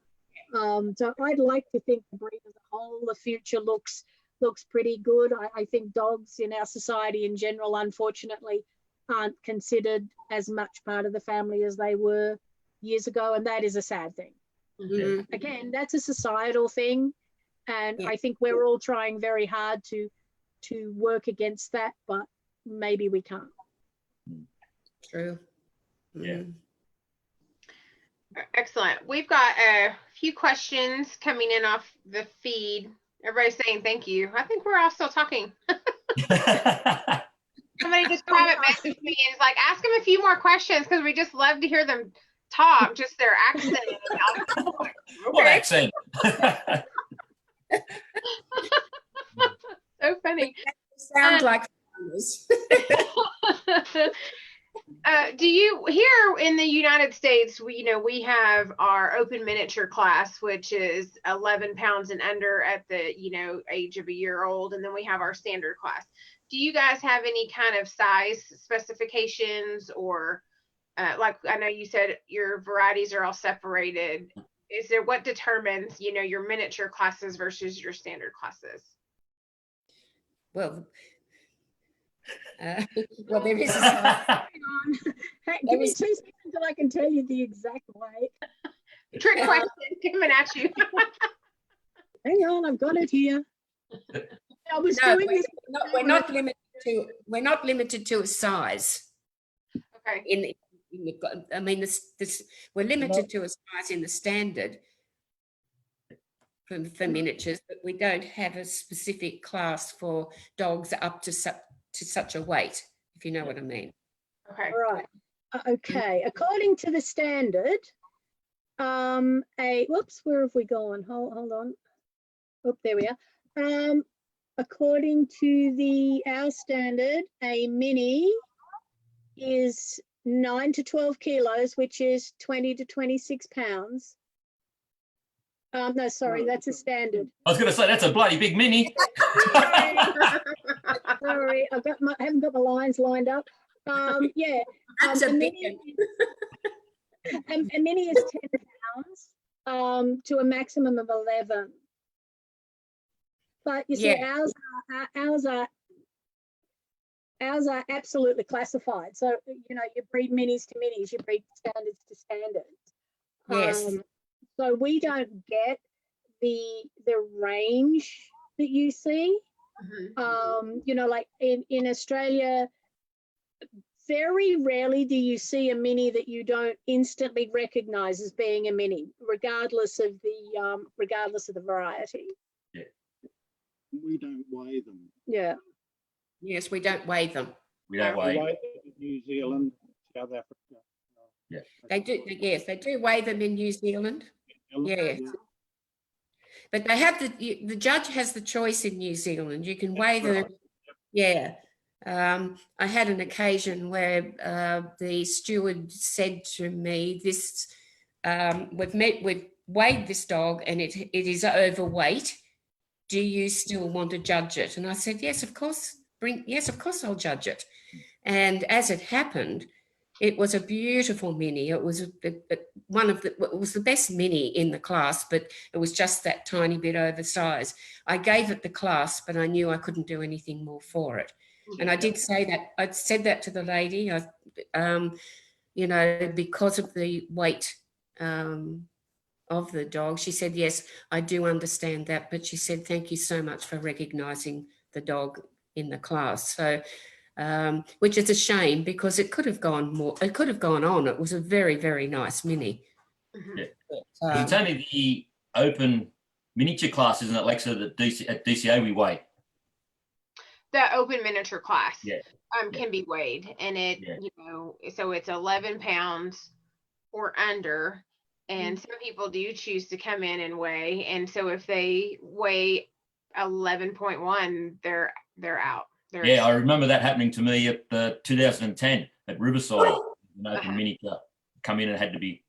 So I'd like to think the breed as a whole, the future looks pretty good. I think dogs in our society in general, unfortunately, aren't considered as much part of the family as they were years ago, and that is a sad thing. Mm-hmm. Again, that's a societal thing, and I think we're all trying very hard to work against that, but maybe we can't. True. Yeah. Excellent. We've got a few questions coming in off the feed. Everybody's saying thank you. I think we're all still talking. Somebody just private messaged me and is like, ask them a few more questions because we just love to hear them talk, just their accent. What accent? So funny. Sound like farmers. Do you, here in the United States, we have our open miniature class, which is 11 pounds and under at the, age of a year old. And then we have our standard class. Do you guys have any kind of size specifications or like, I know you said your varieties are all separated. Is there, what determines, your miniature classes versus your standard classes? Well, there is a size. Hey, give me 2 seconds and I can tell you the exact way. Trick question coming at you. Hang on, I've got it here. I was doing this. We're not limited to a size. Okay. We're limited to a size in the standard for miniatures, but we don't have a specific class for dogs up to such a weight, if you know what I mean. Okay. Right. Okay. According to the standard, whoops, where have we gone? Hold on. Oh, there we are. According to our standard, a mini is 9 to 12 kilos, which is 20 to 26 pounds. No, sorry, that's a standard. I was going to say that's a bloody big mini. Sorry, I haven't got my lines lined up. Yeah, That's a big a mini is 10 pounds to a maximum of 11. But you see, ours are absolutely classified. So you breed minis to minis, you breed standards to standards. Yes. So we don't get the range that you see. Like in Australia, very rarely do you see a mini that you don't instantly recognize as being a mini, regardless of the variety. Yeah. We don't weigh them. Yeah. Yes, we don't weigh them. We don't weigh. In New Zealand, South Africa. Yeah. They do. Yes, they do weigh them in New Zealand. Yeah. Yeah. But they have the judge has the choice in New Zealand. You can weigh them. Yeah. I had an occasion where the steward said to me, we've weighed this dog and it is overweight. Do you still want to judge it? And I said, yes, of course. Yes, of course I'll judge it. And as it happened, it was a beautiful mini. It was it was the best mini in the class, but it was just that tiny bit oversized. I gave it the class, but I knew I couldn't do anything more for it. And I did say that. I said that to the lady. Because of the weight of the dog. She said, yes, I do understand that, but she said, thank you so much for recognising the dog in the class. So, which is a shame because it could have gone more, it could have gone on. It was a very, very nice mini. Yeah. But, It's only the open miniature class, isn't it, Lexa, that at DCA we weigh? The open miniature class Yeah. can be weighed, and it, Yeah. you know, so it's 11 pounds or under. And some people do choose to come in and weigh. And so if they weigh 11.1, they're out. Yeah, I remember that happening to me at the 2010 at Riverside. An open Uh-huh. miniature come in and had to be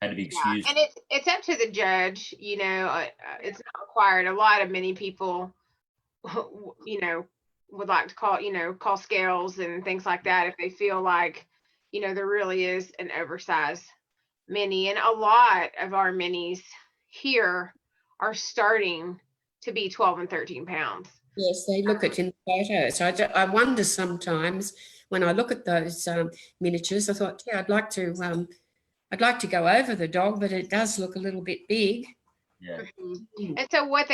excused. Yeah. And it's up to the judge, you know, it's not required. A lot of many people, you know, would like to call scales and things like that if they feel like, you know, there really is an oversized mini. And a lot of our minis here are starting to be 12 and 13 pounds. yes, they look at in the photos. I wonder sometimes when I look at those miniatures, I thought, yeah, I'd like to go over the dog, but it does look a little bit big. Yeah. And so what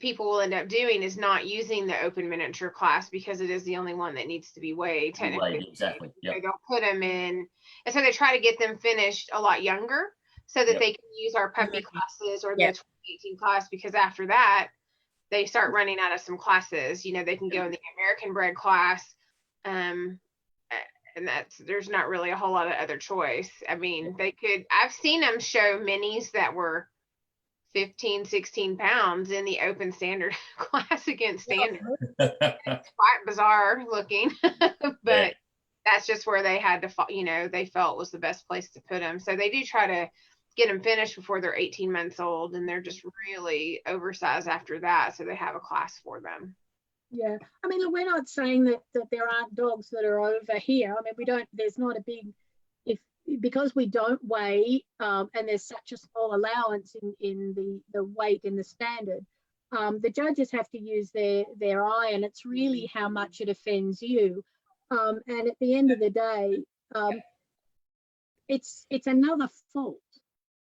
people will end up doing is not using the open miniature class because it is the only one that needs to be weighed technically. Exactly. They Yep. don't put them in, and so they try to get them finished a lot younger so that Yep. they can use our puppy classes or the Yep. 2018 class, because after that they start running out of some classes. You know, they can go in the American bred class, and there's not really a whole lot of other choice. I mean, I've seen them show minis that were 15, 16 pounds in the open standard class against standard. It's quite bizarre looking, but Yeah. that's just where they had to, you know, they felt was the best place to put them. So they do try to get them finished before they're 18 months old, and they're just really oversized after that. So they have a class for them. Yeah, I mean, look, we're not saying that there aren't dogs that are over here. I mean, there's not a big, because we don't weigh, and there's such a small allowance in the weight in the standard, the judges have to use their eye, and it's really how much it offends you. And at the end of the day, it's another fault.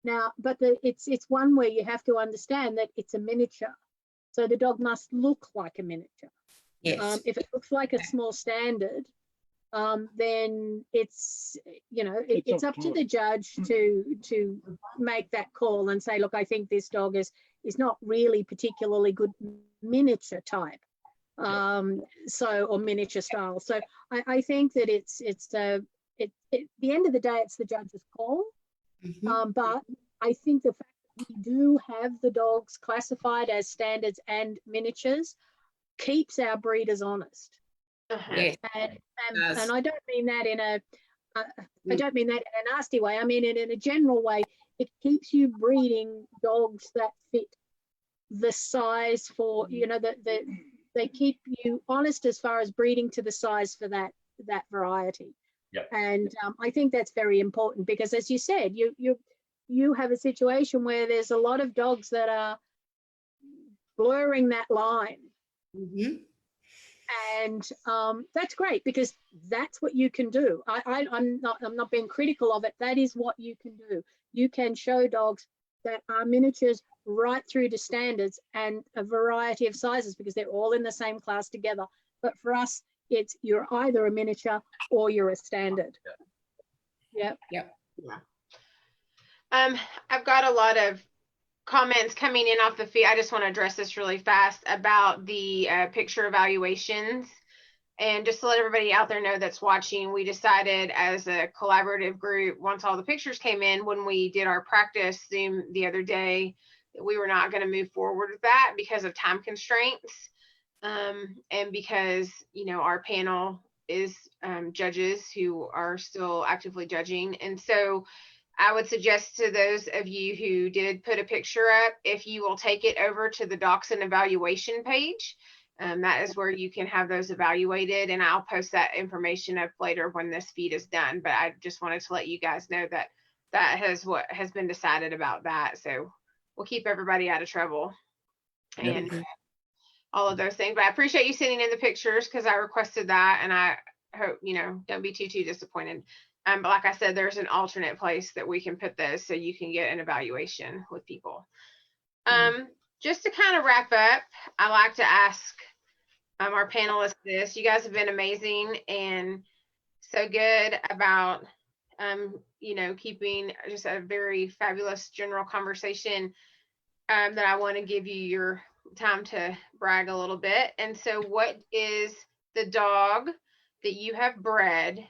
Now, but it's one where you have to understand that it's a miniature. So the dog must look like a miniature. Yes. If it looks like a small standard, then it's, you know, it's up to the judge to make that call and say, look, I think this dog is not really particularly good miniature type, or miniature style. So I think that at the end of the day, it's the judge's call. But I think the fact that we do have the dogs classified as standards and miniatures keeps our breeders honest. Yes. And I don't mean that in a nasty way. I mean it in a general way. It keeps you breeding dogs that fit the size for, you know, they keep you honest as far as breeding to the size for that variety. Yep. And I think that's very important because, as you said, you have a situation where there's a lot of dogs that are blurring that line. And that's great because that's what you can do. I'm not being critical of it. That is what you can do. You can show dogs that are miniatures right through to standards and a variety of sizes because they're all in the same class together. But for us, you're either a miniature or you're a standard. Yep. Yeah. I've got a lot of comments coming in off the feed. I just want to address this really fast about the picture evaluations. And just to let everybody out there know that's watching, we decided as a collaborative group, once all the pictures came in, when we did our practice Zoom the other day, that we were not going to move forward with that because of time constraints. And because, you know, our panel is judges who are still actively judging. And so I would suggest to those of you who did put a picture up, if you will take it over to the Dachshund evaluation page, that is where you can have those evaluated, and I'll post that information up later when this feed is done. But I just wanted to let you guys know that is what has been decided about that. So we'll keep everybody out of trouble and all of those things. But I appreciate you sending in the pictures because I requested that, and I hope, you know, don't be too disappointed. But like I said, there's an alternate place that we can put those so you can get an evaluation with people. Just to kind of wrap up, I like to ask our panelists this. You guys have been amazing and so good about, keeping just a very fabulous general conversation, that I want to give you your time to brag a little bit. And so what is the dog that you have bred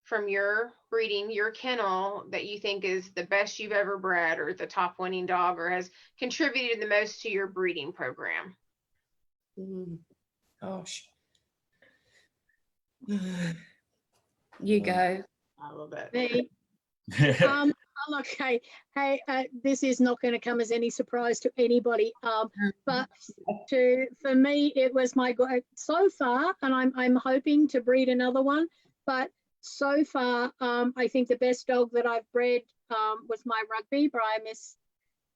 from your breeding, your kennel, that you think is the best you've ever bred, or the top winning dog, or has contributed the most to your breeding program? Gosh. You go. I love it. Me. Look, hey, this is not going to come as any surprise to anybody. But for me, it was so far, and I'm hoping to breed another one. But so far, I think the best dog that I've bred was my rugby Miss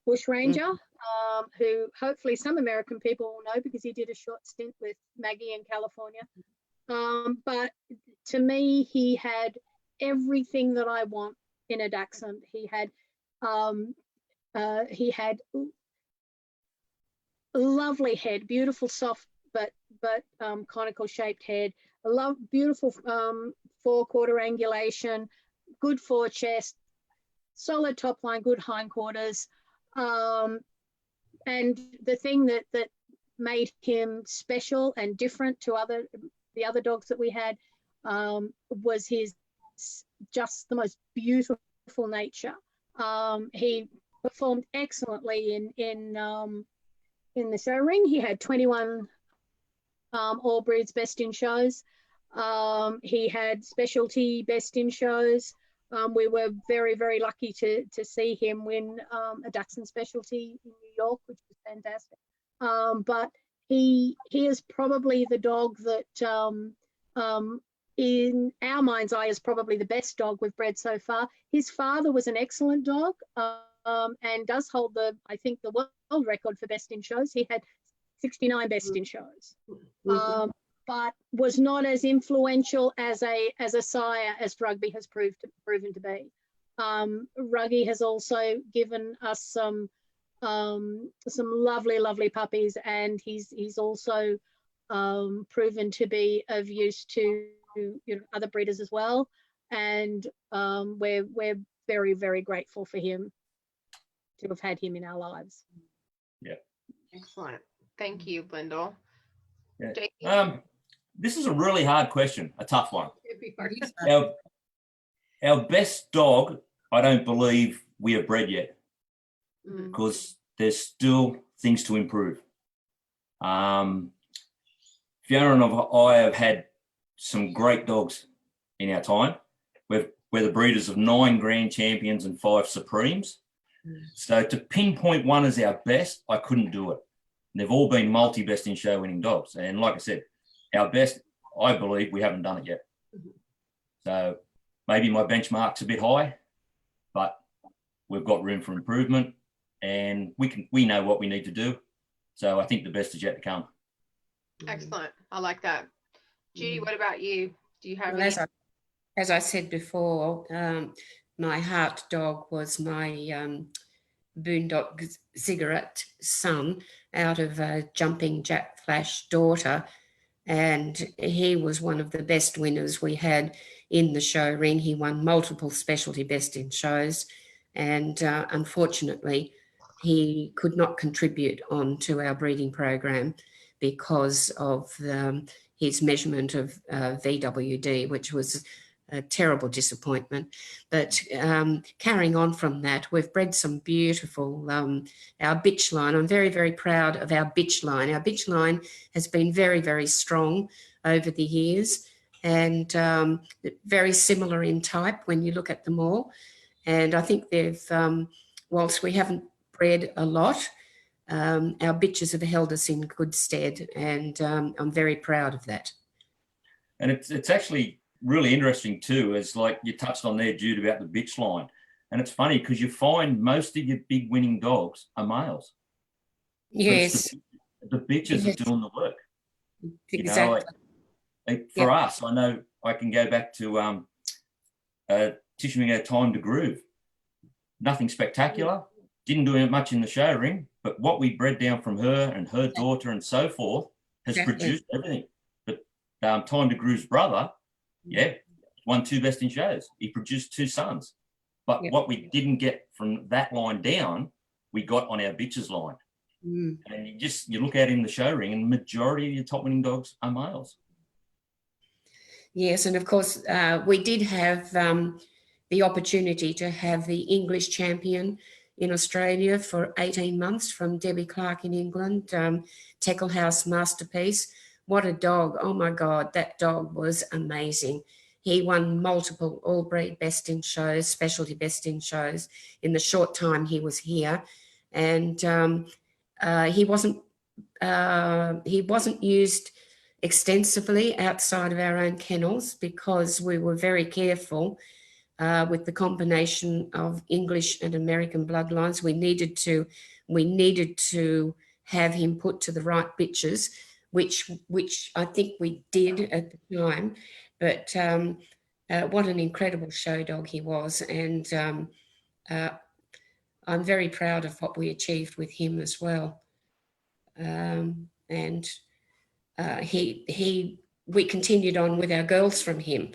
Bushranger, who hopefully some American people will know because he did a short stint with Maggie in California. But to me, he had everything that I want in a Dachshund. He had a lovely head, beautiful soft but conical shaped head, beautiful forequarter angulation, good fore chest, solid top line, good hindquarters. And the thing that made him special and different to the other dogs that we had was his just the most beautiful nature. He performed excellently in the show ring. He had 21 all breeds best in shows. He had specialty best in shows. We were very, very lucky to see him win a Dachshund specialty in New York, which was fantastic. But he is probably the dog that in our mind's eye is probably the best dog we've bred so far. His father was an excellent dog and does hold I think the world record for best in shows. He had 69 best in shows, but was not as influential as a sire as Rugby has proven to be. Rugby has also given us some lovely puppies, and he's also proven to be of use to other breeders as well, and we're very, very grateful for him to have had him in our lives. Yeah, excellent. Thank you, Lyndall. Yeah. This is a really hard question, a tough one. Our best dog, I don't believe we have bred yet, because there's still things to improve. Fiona and I have had some great dogs in our time. We're the breeders of 9 Grand Champions and 5 Supremes. So to pinpoint one as our best, I couldn't do it. They've all been multi-best in show winning dogs. And like I said, our best, I believe we haven't done it yet. So maybe my benchmark's a bit high, but we've got room for improvement, and we know what we need to do. So I think the best is yet to come. Excellent. I like that. Judy, what about you? Do you have as I said before, my heart dog was my Boondock Ziggurat son out of Jumping Jack Flash daughter, and he was one of the best winners we had in the show ring. He won multiple specialty best in shows, and unfortunately he could not contribute on to our breeding program because of his measurement of VWD, which was a terrible disappointment. But carrying on from that, we've bred some beautiful, our bitch line. I'm very, very proud of our bitch line. Our bitch line has been very, very strong over the years, and very similar in type when you look at them all. And I think they've, whilst we haven't bred a lot, our bitches have held us in good stead, and I'm very proud of that. And it's actually really interesting too, as like you touched on there, Jude, about the bitch line. And it's funny because you find most of your big winning dogs are males. Yes. The bitches are doing the work. Exactly. For us, I know I can go back to a teaching her time to groove. Nothing spectacular. Didn't do much in the show ring, but what we bred down from her and her daughter and so forth has produced everything. But Time to Groove's brother, won 2 best in shows. He produced 2 sons. But what we didn't get from that line down, we got on our bitches line. And you look out in the show ring, and the majority of your top winning dogs are males. Yes, and of course, we did have the opportunity to have the English champion in Australia for 18 months from Debbie Clark in England, Tecklehouse Masterpiece. What a dog. Oh my God, that dog was amazing. He won multiple all-breed best in shows, specialty best in shows in the short time he was here. And he wasn't used extensively outside of our own kennels because we were very careful with the combination of English and American bloodlines. We needed to have him put to the right bitches, which I think we did at the time. But what an incredible show dog he was, and I'm very proud of what we achieved with him as well. We continued on with our girls from him,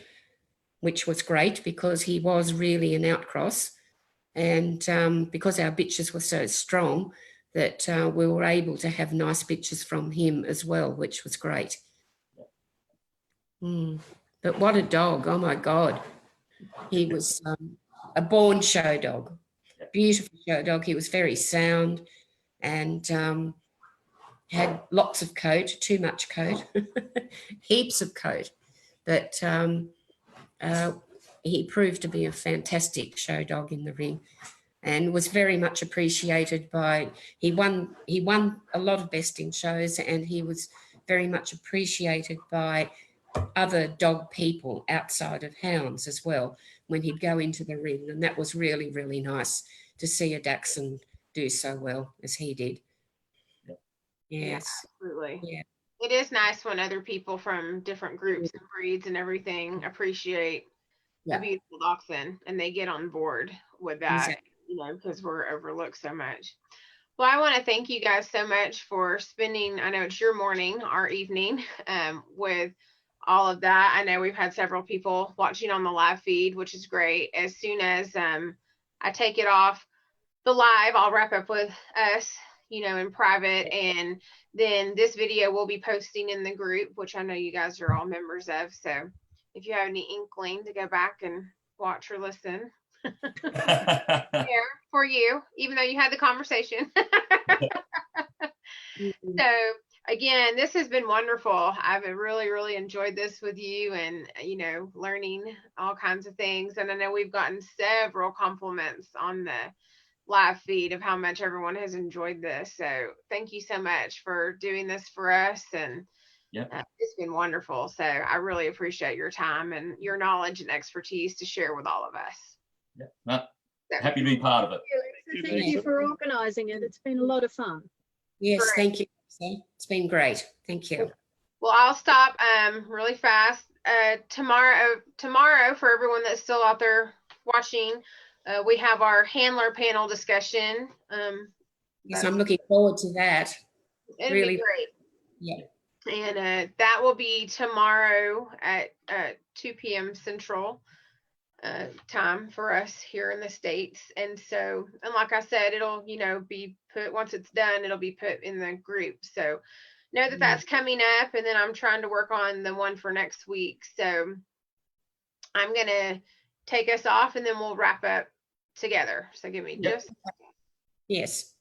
which was great because he was really an outcross, and because our bitches were so strong that we were able to have nice bitches from him as well, which was great. But what a dog. Oh my God. He was a born show dog, beautiful show dog. He was very sound and had lots of coat, too much coat, heaps of coat. But he proved to be a fantastic show dog in the ring and was very much appreciated by, he won a lot of best in shows, and he was very much appreciated by other dog people outside of hounds as well when he'd go into the ring. And that was really, really nice to see a Dachshund do so well as he did. Yes. Absolutely. Yeah. It is nice when other people from different groups and breeds and everything appreciate the beautiful dachshund and they get on board with that, because we're overlooked so much. Well, I want to thank you guys so much for spending, I know it's your morning, our evening, with all of that. I know we've had several people watching on the live feed, which is great. As soon as I take it off the live, I'll wrap up with us, in private, and then this video will be posting in the group, which I know you guys are all members of. So if you have any inkling to go back and watch or listen, there for you, even though you had the conversation. So again, this has been wonderful. I've really, really enjoyed this with you and, learning all kinds of things. And I know we've gotten several compliments on the live feed of how much everyone has enjoyed this. So thank you so much for doing this for us. And it's been wonderful. So I really appreciate your time and your knowledge and expertise to share with all of us. Happy to be part of it. Thank you for organising it. It's been a lot of fun. Yes, Great. thank you. It's been great. Thank you. Well, I'll stop really fast. Tomorrow, for everyone that's still out there watching, we have our handler panel discussion. Yes, I'm looking forward to that. It'll Really be great. Yeah. And that will be tomorrow at 2 p.m. Central time for us here in the States. And so, and like I said, it'll, be put, once it's done, it'll be put in the group. So know that that's coming up. And then I'm trying to work on the one for next week. So I'm going to take us off and then we'll wrap up together. So give me just a second. Yes.